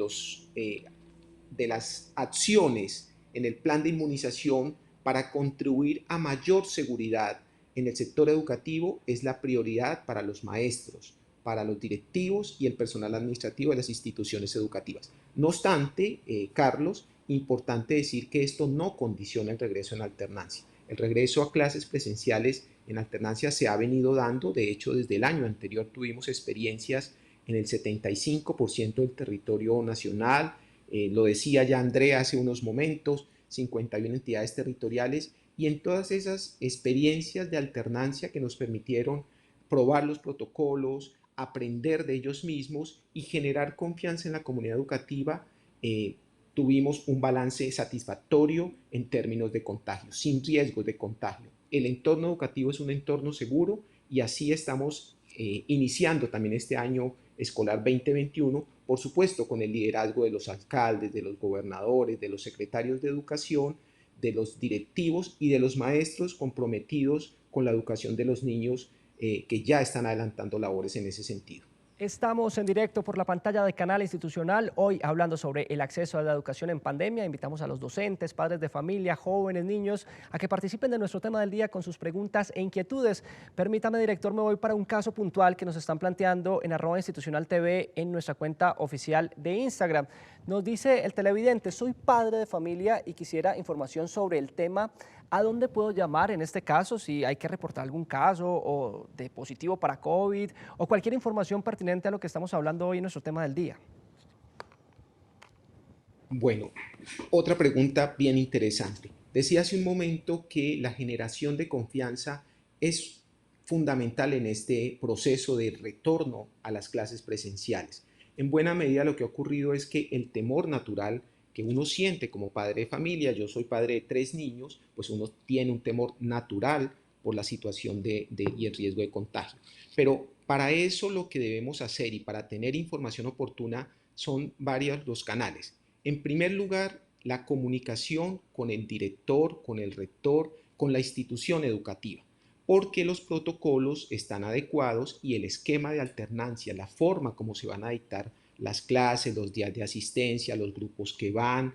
las acciones en el plan de inmunización para contribuir a mayor seguridad en el sector educativo es la prioridad para los maestros, para los directivos y el personal administrativo de las instituciones educativas. No obstante, Carlos, importante decir que esto no condiciona el regreso en alternancia. El regreso a clases presenciales en alternancia se ha venido dando. De hecho, desde el año anterior tuvimos experiencias en el 75% del territorio nacional. Lo decía ya Andrea hace unos momentos, 51 entidades territoriales, y en todas esas experiencias de alternancia que nos permitieron probar los protocolos, aprender de ellos mismos y generar confianza en la comunidad educativa, tuvimos un balance satisfactorio en términos de contagio, sin riesgos de contagio. El entorno educativo es un entorno seguro y así estamos iniciando también este año escolar 2021, por supuesto con el liderazgo de los alcaldes, de los gobernadores, de los secretarios de educación, de los directivos y de los maestros comprometidos con la educación de los niños que ya están adelantando labores en ese sentido. Estamos en directo por la pantalla de Canal Institucional, hoy hablando sobre el acceso a la educación en pandemia. Invitamos a los docentes, padres de familia, jóvenes, niños, a que participen de nuestro tema del día con sus preguntas e inquietudes. Permítame, director, me voy para un caso puntual que nos están planteando en @institucionaltv en nuestra cuenta oficial de Instagram. Nos dice el televidente: soy padre de familia y quisiera información sobre el tema. ¿A dónde puedo llamar en este caso si hay que reportar algún caso o de positivo para COVID o cualquier información pertinente a lo que estamos hablando hoy en nuestro tema del día? Bueno, otra pregunta bien interesante. Decía hace un momento que la generación de confianza es fundamental en este proceso de retorno a las clases presenciales. En buena medida lo que ha ocurrido es que el temor natural que uno siente como padre de familia, yo soy padre de 3 niños, pues uno tiene un temor natural por la situación y el riesgo de contagio. Pero para eso lo que debemos hacer y para tener información oportuna son varios los canales. En primer lugar, la comunicación con el director, con el rector, con la institución educativa, porque los protocolos están adecuados y el esquema de alternancia, la forma como se van a dictar las clases, los días de asistencia, los grupos que van,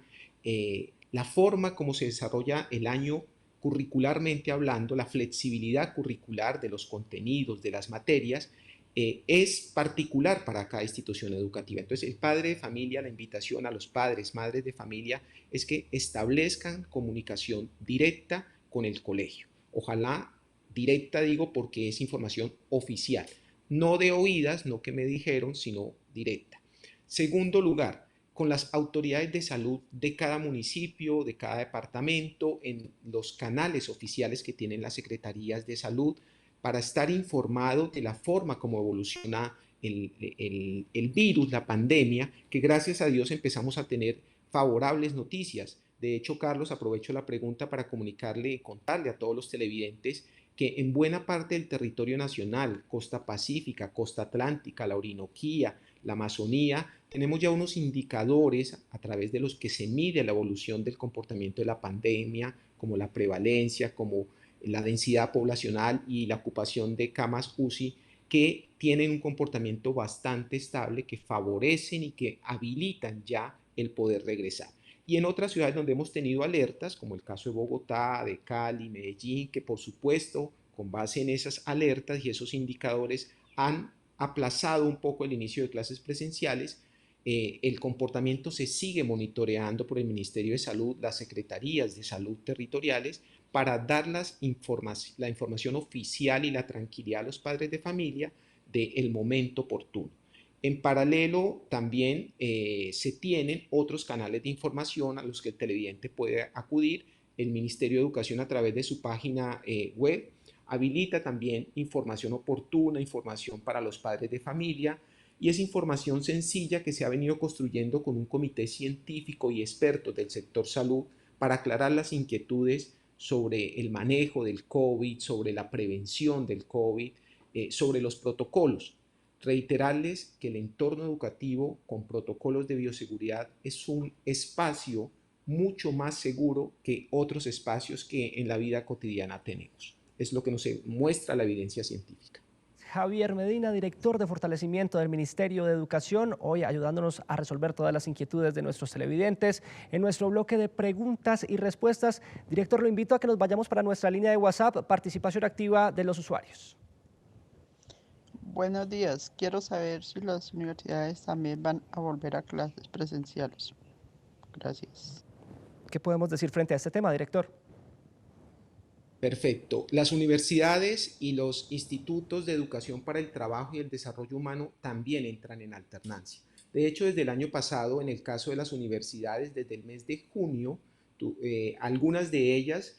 la forma como se desarrolla el año curricularmente hablando, la flexibilidad curricular de los contenidos, de las materias, es particular para cada institución educativa. Entonces, el padre de familia, la invitación a los padres, madres de familia, es que establezcan comunicación directa con el colegio. Ojalá directa, digo, porque es información oficial, no de oídas, no que me dijeron, sino directa. Segundo lugar, con las autoridades de salud de cada municipio, de cada departamento, en los canales oficiales que tienen las secretarías de salud, para estar informado de la forma como evoluciona el virus, la pandemia, que gracias a Dios empezamos a tener favorables noticias. De hecho, Carlos, aprovecho la pregunta para comunicarle y contarle a todos los televidentes que en buena parte del territorio nacional, costa pacífica, costa atlántica, la Orinoquía, la Amazonía, tenemos ya unos indicadores a través de los que se mide la evolución del comportamiento de la pandemia, como la prevalencia, como la densidad poblacional y la ocupación de camas UCI, que tienen un comportamiento bastante estable, que favorecen y que habilitan ya el poder regresar. Y en otras ciudades donde hemos tenido alertas, como el caso de Bogotá, de Cali, Medellín, que por supuesto, con base en esas alertas y esos indicadores, han aplazado un poco el inicio de clases presenciales. El comportamiento se sigue monitoreando por el Ministerio de Salud, las secretarías de salud territoriales, para dar la información oficial y la tranquilidad a los padres de familia del momento oportuno. En paralelo, también se tienen otros canales de información a los que el televidente puede acudir. El Ministerio de Educación, a través de su página web, habilita también información oportuna, información para los padres de familia, y es información sencilla que se ha venido construyendo con un comité científico y expertos del sector salud para aclarar las inquietudes sobre el manejo del COVID, sobre la prevención del COVID, sobre los protocolos. Reiterarles que el entorno educativo con protocolos de bioseguridad es un espacio mucho más seguro que otros espacios que en la vida cotidiana tenemos. Es lo que nos muestra la evidencia científica. Javier Medina, director de fortalecimiento del Ministerio de Educación, hoy ayudándonos a resolver todas las inquietudes de nuestros televidentes en nuestro bloque de preguntas y respuestas. Director, lo invito a que nos vayamos para nuestra línea de WhatsApp, participación activa de los usuarios. Buenos días, quiero saber si las universidades también van a volver a clases presenciales. Gracias. ¿Qué podemos decir frente a este tema, director? Perfecto. Las universidades y los institutos de educación para el trabajo y el desarrollo humano también entran en alternancia. De hecho, desde el año pasado, en el caso de las universidades, desde el mes de junio, algunas de ellas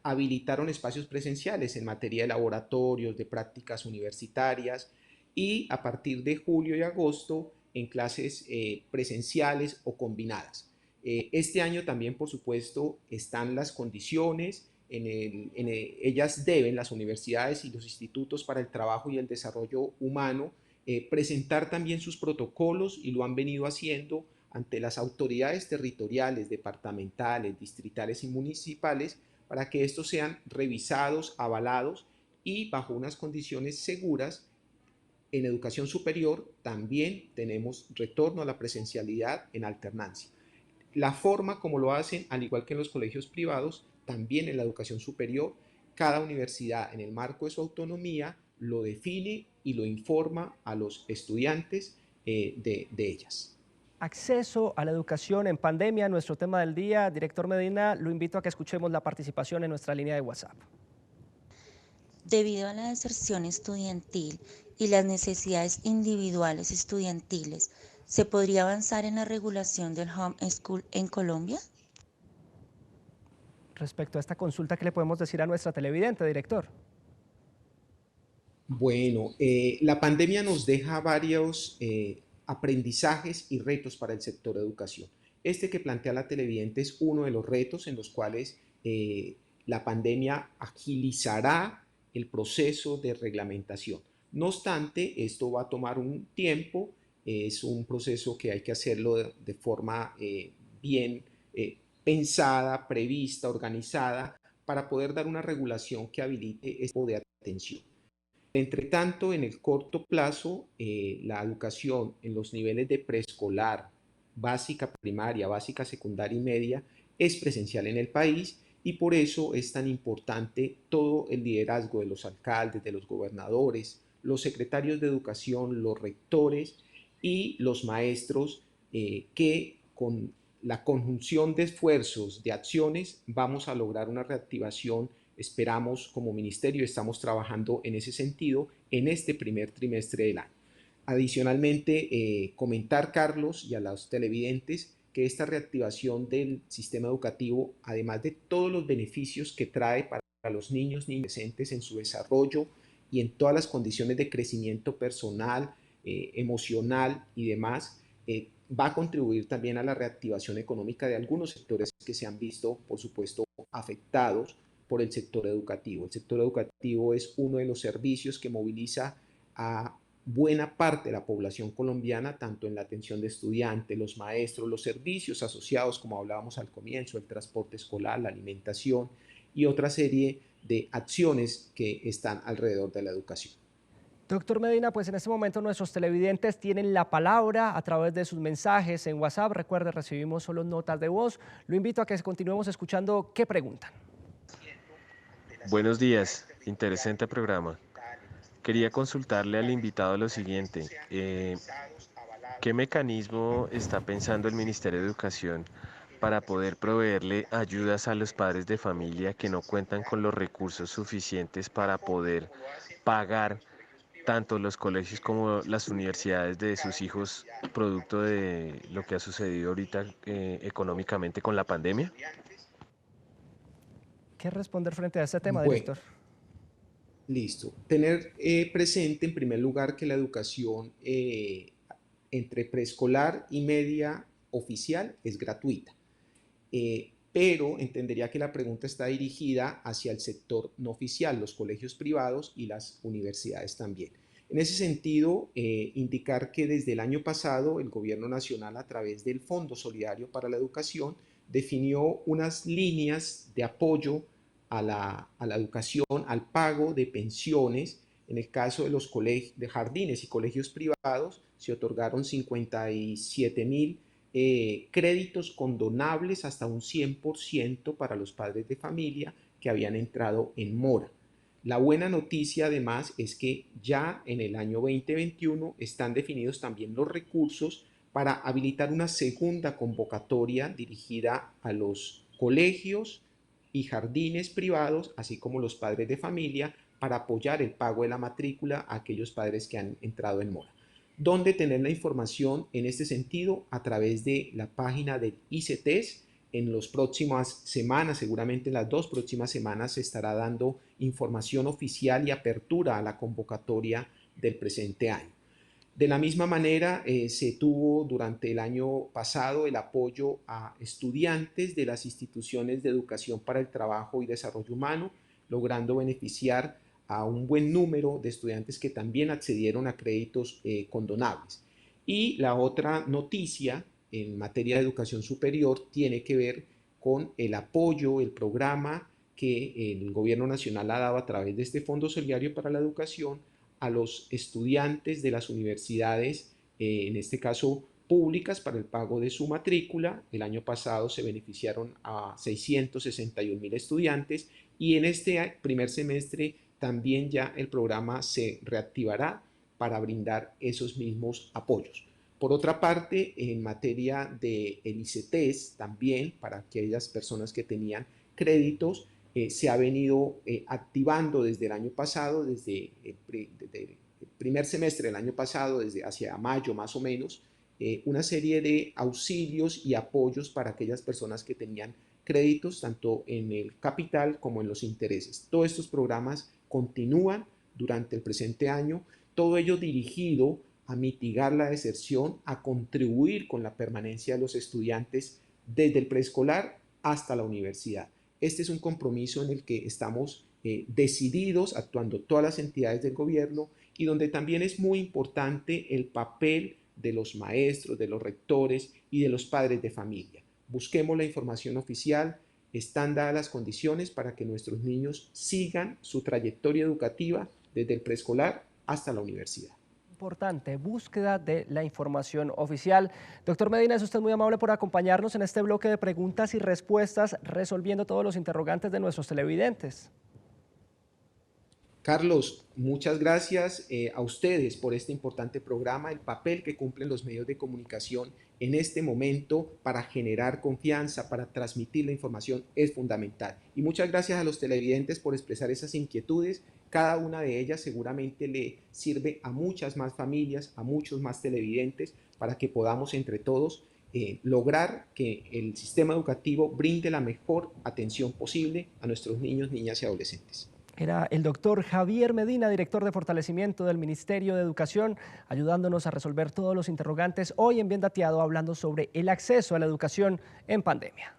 habilitaron espacios presenciales en materia de laboratorios, de prácticas universitarias, y a partir de julio y agosto en clases presenciales o combinadas. Este año también, por supuesto, están las condiciones. Ellas deben, las universidades y los institutos para el trabajo y el desarrollo humano, presentar también sus protocolos, y lo han venido haciendo ante las autoridades territoriales, departamentales, distritales y municipales, para que estos sean revisados, avalados y bajo unas condiciones seguras en educación superior también tenemos retorno a la presencialidad en alternancia. La forma como lo hacen, al igual que en los colegios privados, también en la educación superior, cada universidad en el marco de su autonomía lo define y lo informa a los estudiantes de ellas. Acceso a la educación en pandemia, nuestro tema del día. Director Medina, lo invito a que escuchemos la participación en nuestra línea de WhatsApp. Debido a la deserción estudiantil y las necesidades individuales estudiantiles, ¿se podría avanzar en la regulación del homeschool en Colombia? Respecto a esta consulta, ¿qué le podemos decir a nuestra televidente, director? Bueno, la pandemia nos deja varios aprendizajes y retos para el sector de educación. Este que plantea la televidente es uno de los retos en los cuales la pandemia agilizará el proceso de reglamentación. No obstante, esto va a tomar un tiempo, es un proceso que hay que hacerlo de forma bien pensada, prevista, organizada, para poder dar una regulación que habilite este tipo de atención. Entre tanto, en el corto plazo, la educación en los niveles de preescolar, básica primaria, básica secundaria y media es presencial en el país y por eso es tan importante todo el liderazgo de los alcaldes, de los gobernadores, los secretarios de educación, los rectores y los maestros que con la conjunción de esfuerzos, de acciones, vamos a lograr una reactivación. Esperamos como ministerio, estamos trabajando en ese sentido en este primer trimestre del año. Adicionalmente, comentar, Carlos, y a los televidentes, que esta reactivación del sistema educativo, además de todos los beneficios que trae para los niños y adolescentes en su desarrollo y en todas las condiciones de crecimiento personal, emocional y demás, va a contribuir también a la reactivación económica de algunos sectores que se han visto, por supuesto, afectados por el sector educativo. El sector educativo es uno de los servicios que moviliza a buena parte de la población colombiana, tanto en la atención de estudiantes, los maestros, los servicios asociados, como hablábamos al comienzo, el transporte escolar, la alimentación y otra serie de acciones que están alrededor de la educación. Doctor Medina, pues en este momento nuestros televidentes tienen la palabra a través de sus mensajes en WhatsApp. Recuerde, recibimos solo notas de voz. Lo invito a que continuemos escuchando qué preguntan. Buenos días, interesante programa. Quería consultarle al invitado lo siguiente. ¿Qué mecanismo está pensando el Ministerio de Educación para poder proveerle ayudas a los padres de familia que no cuentan con los recursos suficientes para poder pagar tanto los colegios como las universidades de sus hijos, producto de lo que ha sucedido ahorita económicamente con la pandemia? ¿Qué responder frente a este tema, director? Listo. Tener presente en primer lugar que la educación entre preescolar y media oficial es gratuita, pero entendería que la pregunta está dirigida hacia el sector no oficial, los colegios privados y las universidades también. En ese sentido, indicar que desde el año pasado el Gobierno Nacional, a través del Fondo Solidario para la Educación, definió unas líneas de apoyo a la educación, al pago de pensiones. En el caso de los colegios, de jardines y colegios privados, se otorgaron 57.000 créditos condonables hasta un 100% para los padres de familia que habían entrado en mora. La buena noticia además es que ya en el año 2021 están definidos también los recursos para habilitar una segunda convocatoria dirigida a los colegios y jardines privados, así como los padres de familia, para apoyar el pago de la matrícula a aquellos padres que han entrado en mora. ¿Dónde tener la información en este sentido? A través de la página del ICETES. En las próximas semanas, seguramente en las 2 próximas semanas, se estará dando información oficial y apertura a la convocatoria del presente año. De la misma manera, se tuvo durante el año pasado el apoyo a estudiantes de las instituciones de educación para el trabajo y desarrollo humano, logrando beneficiar a un buen número de estudiantes que también accedieron a créditos condonables. Y la otra noticia en materia de educación superior tiene que ver con el apoyo, el programa que el Gobierno Nacional ha dado a través de este Fondo Solidario para la Educación a los estudiantes de las universidades, en este caso públicas, para el pago de su matrícula. El año pasado se beneficiaron a 661.000 estudiantes y en este primer semestre también ya el programa se reactivará para brindar esos mismos apoyos. Por otra parte, en materia de el ICETES, también para aquellas personas que tenían créditos, se ha venido activando desde el año pasado, desde el primer semestre del año pasado, desde hacia mayo más o menos, una serie de auxilios y apoyos para aquellas personas que tenían créditos tanto en el capital como en los intereses. Todos estos programas continúan durante el presente año, todo ello dirigido a mitigar la deserción, a contribuir con la permanencia de los estudiantes desde el preescolar hasta la universidad. Este es un compromiso en el que estamos decididos, actuando todas las entidades del gobierno y donde también es muy importante el papel de los maestros, de los rectores y de los padres de familia. Busquemos la información oficial, están dadas las condiciones para que nuestros niños sigan su trayectoria educativa desde el preescolar hasta la universidad. Importante, búsqueda de la información oficial. Doctor Medina, es usted muy amable por acompañarnos en este bloque de preguntas y respuestas, resolviendo todos los interrogantes de nuestros televidentes. Carlos, muchas gracias a ustedes por este importante programa, el papel que cumplen los medios de comunicación en este momento para generar confianza, para transmitir la información es fundamental. Y muchas gracias a los televidentes por expresar esas inquietudes. Cada una de ellas seguramente le sirve a muchas más familias, a muchos más televidentes, para que podamos entre todos lograr que el sistema educativo brinde la mejor atención posible a nuestros niños, niñas y adolescentes. Era el doctor Javier Medina, director de fortalecimiento del Ministerio de Educación, ayudándonos a resolver todos los interrogantes hoy en Bien Dateado, hablando sobre el acceso a la educación en pandemia.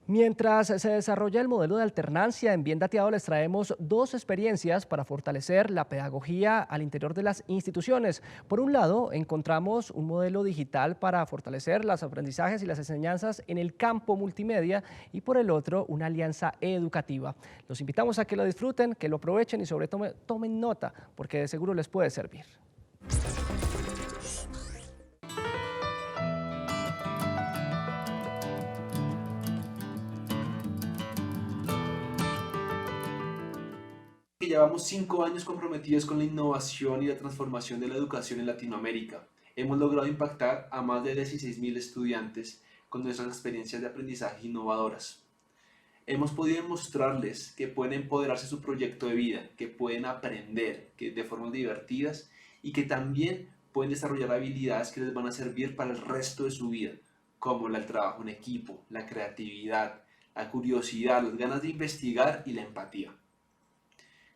Mientras se desarrolla el modelo de alternancia en Bien Dateado, les traemos dos experiencias para fortalecer la pedagogía al interior de las instituciones. Por un lado, encontramos un modelo digital para fortalecer los aprendizajes y las enseñanzas en el campo multimedia y por el otro, una alianza educativa. Los invitamos a que lo disfruten, que lo aprovechen y sobre todo tomen nota, porque de seguro les puede servir. Llevamos 5 años comprometidos con la innovación y la transformación de la educación en Latinoamérica. Hemos logrado impactar a más de 16.000 estudiantes con nuestras experiencias de aprendizaje innovadoras. Hemos podido demostrarles que pueden empoderarse de su proyecto de vida, que pueden aprender de formas divertidas y que también pueden desarrollar habilidades que les van a servir para el resto de su vida, como el trabajo en equipo, la creatividad, la curiosidad, las ganas de investigar y la empatía.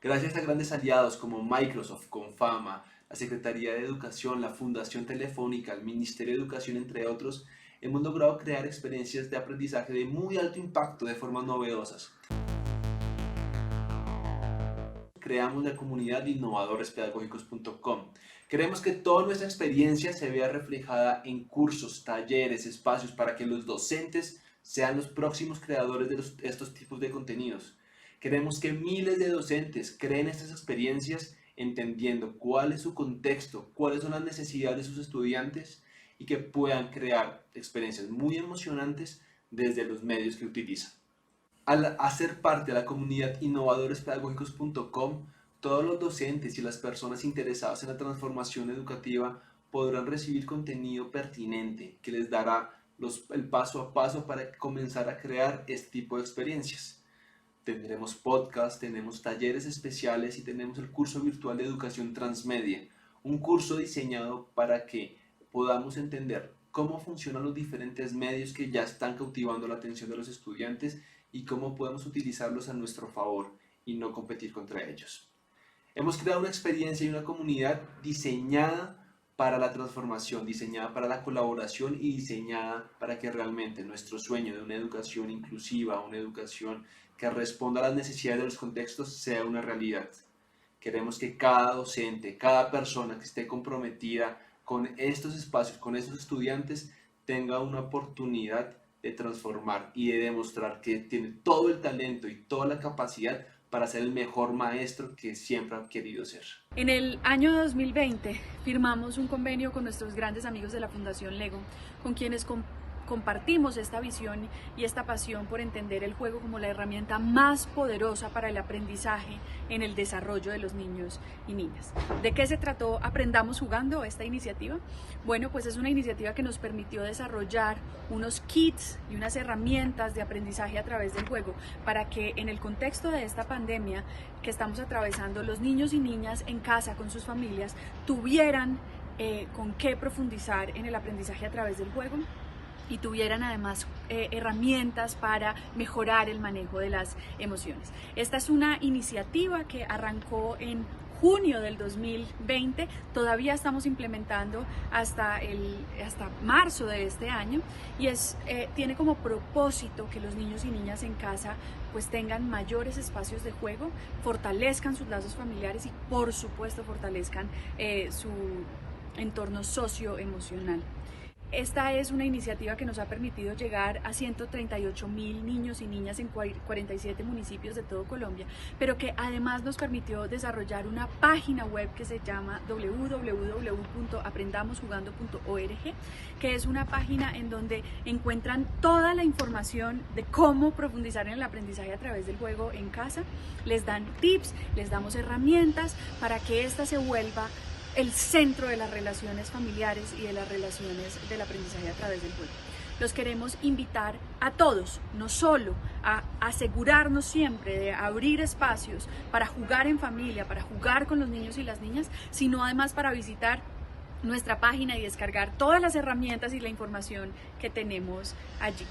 Gracias a grandes aliados como Microsoft, Confama, la Secretaría de Educación, la Fundación Telefónica, el Ministerio de Educación, entre otros, hemos logrado crear experiencias de aprendizaje de muy alto impacto de formas novedosas. Creamos la comunidad de innovadoresPedagógicos.com. Queremos que toda nuestra experiencia se vea reflejada en cursos, talleres, espacios para que los docentes sean los próximos creadores de estos tipos de contenidos. Queremos que miles de docentes creen estas experiencias entendiendo cuál es su contexto, cuáles son las necesidades de sus estudiantes y que puedan crear experiencias muy emocionantes desde los medios que utilizan. Al hacer parte de la comunidad innovadoresPedagógicos.com, todos los docentes y las personas interesadas en la transformación educativa podrán recibir contenido pertinente que les dará el paso a paso para comenzar a crear este tipo de experiencias. Tendremos podcasts, tenemos talleres especiales y tenemos el curso virtual de educación transmedia, un curso diseñado para que podamos entender cómo funcionan los diferentes medios que ya están cautivando la atención de los estudiantes y cómo podemos utilizarlos a nuestro favor y no competir contra ellos. Hemos creado una experiencia y una comunidad diseñada para la transformación, diseñada para la colaboración y diseñada para que realmente nuestro sueño de una educación inclusiva, una educación que responda a las necesidades de los contextos sea una realidad. Queremos que cada docente, cada persona que esté comprometida con estos espacios, con estos estudiantes, tenga una oportunidad de transformar y de demostrar que tiene todo el talento y toda la capacidad para ser el mejor maestro que siempre ha querido ser. En el año 2020 firmamos un convenio con nuestros grandes amigos de la Fundación Lego, con quienes compartimos esta visión y esta pasión por entender el juego como la herramienta más poderosa para el aprendizaje en el desarrollo de los niños y niñas. ¿De qué se trató Aprendamos Jugando, esta iniciativa? Bueno, pues es una iniciativa que nos permitió desarrollar unos kits y unas herramientas de aprendizaje a través del juego para que en el contexto de esta pandemia que estamos atravesando, los niños y niñas en casa con sus familias tuvieran con qué profundizar en el aprendizaje a través del juego y tuvieran además herramientas para mejorar el manejo de las emociones. Esta es una iniciativa que arrancó en junio del 2020, todavía estamos implementando hasta marzo de este año y tiene como propósito que los niños y niñas en casa pues tengan mayores espacios de juego, fortalezcan sus lazos familiares y por supuesto fortalezcan su entorno socioemocional. Esta es una iniciativa que nos ha permitido llegar a 138.000 niños y niñas en 47 municipios de todo Colombia, pero que además nos permitió desarrollar una página web que se llama www.aprendamosjugando.org, que es una página en donde encuentran toda la información de cómo profundizar en el aprendizaje a través del juego en casa. Les dan tips, les damos herramientas para que esta se vuelva el centro de las relaciones familiares y de las relaciones del aprendizaje a través del juego. Los queremos invitar a todos, no solo a asegurarnos siempre de abrir espacios para jugar en familia, para jugar con los niños y las niñas, sino además para visitar nuestra página y descargar todas las herramientas y la información que tenemos allí.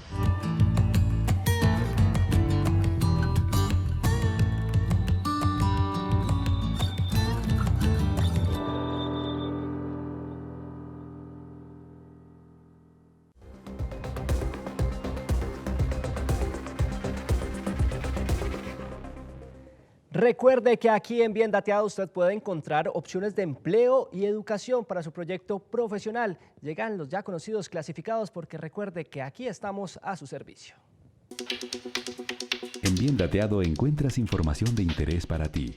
Recuerde que aquí en Bien Dateado usted puede encontrar opciones de empleo y educación para su proyecto profesional. Llegan los ya conocidos clasificados porque recuerde que aquí estamos a su servicio. En Bien Dateado encuentras información de interés para ti.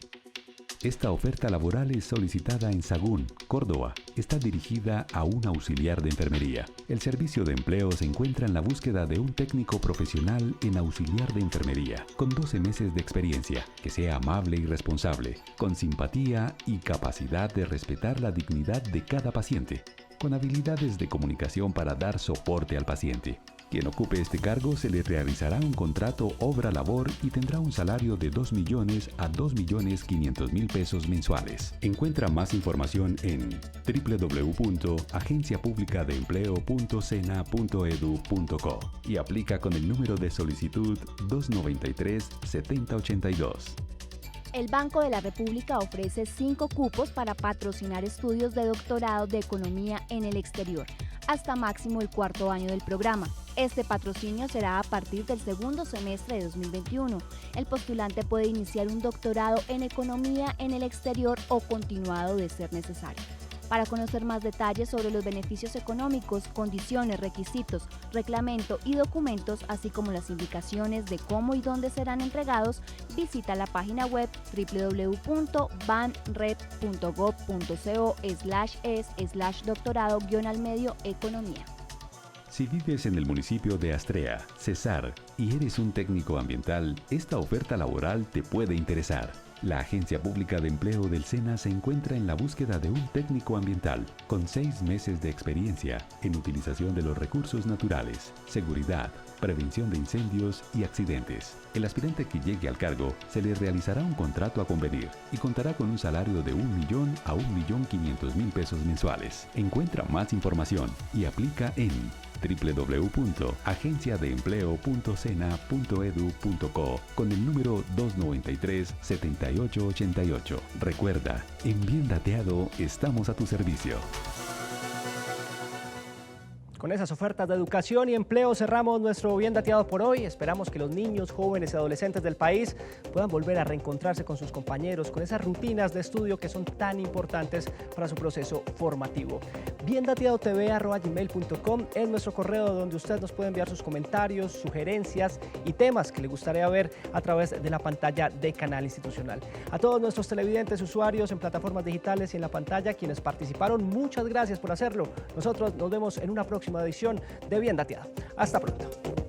Esta oferta laboral es solicitada en Sagún, Córdoba. Está dirigida a un auxiliar de enfermería. El servicio de empleo se encuentra en la búsqueda de un técnico profesional en auxiliar de enfermería, con 12 meses de experiencia, que sea amable y responsable, con simpatía y capacidad de respetar la dignidad de cada paciente, con habilidades de comunicación para dar soporte al paciente. Quien ocupe este cargo se le realizará un contrato obra-labor y tendrá un salario de 2 millones a 2.500.000 pesos mensuales. Encuentra más información en www.agenciapublicadeempleo.sena.edu.co y aplica con el número de solicitud 293-7082. El Banco de la República ofrece 5 cupos para patrocinar estudios de doctorado de economía en el exterior, hasta máximo el 4º año del programa. Este patrocinio será a partir del 2º semestre de 2021. El postulante puede iniciar un doctorado en economía en el exterior o continuado de ser necesario. Para conocer más detalles sobre los beneficios económicos, condiciones, requisitos, reglamento y documentos, así como las indicaciones de cómo y dónde serán entregados, visita la página web www.banrep.gov.co/es/doctorado-al-medio economía. Si vives en el municipio de Astrea, Cesar, y eres un técnico ambiental, esta oferta laboral te puede interesar. La Agencia Pública de Empleo del SENA se encuentra en la búsqueda de un técnico ambiental con 6 meses de experiencia en utilización de los recursos naturales, seguridad, prevención de incendios y accidentes. El aspirante que llegue al cargo se le realizará un contrato a convenir y contará con un salario de 1 millón a 1.500.000 pesos mensuales. Encuentra más información y aplica en www.agenciadeempleo.sena.edu.co con el número 293-7888. Recuerda, en Bien Dateado estamos a tu servicio. Con esas ofertas de educación y empleo cerramos nuestro Bien Dateado por hoy. Esperamos que los niños, jóvenes y adolescentes del país puedan volver a reencontrarse con sus compañeros, con esas rutinas de estudio que son tan importantes para su proceso formativo. biendateadotv@gmail.com es nuestro correo donde usted nos puede enviar sus comentarios, sugerencias y temas que le gustaría ver a través de la pantalla de Canal Institucional. A todos nuestros televidentes, usuarios en plataformas digitales y en la pantalla, quienes participaron, muchas gracias por hacerlo. Nosotros nos vemos en una próxima edición de Bien Dateado. Hasta pronto.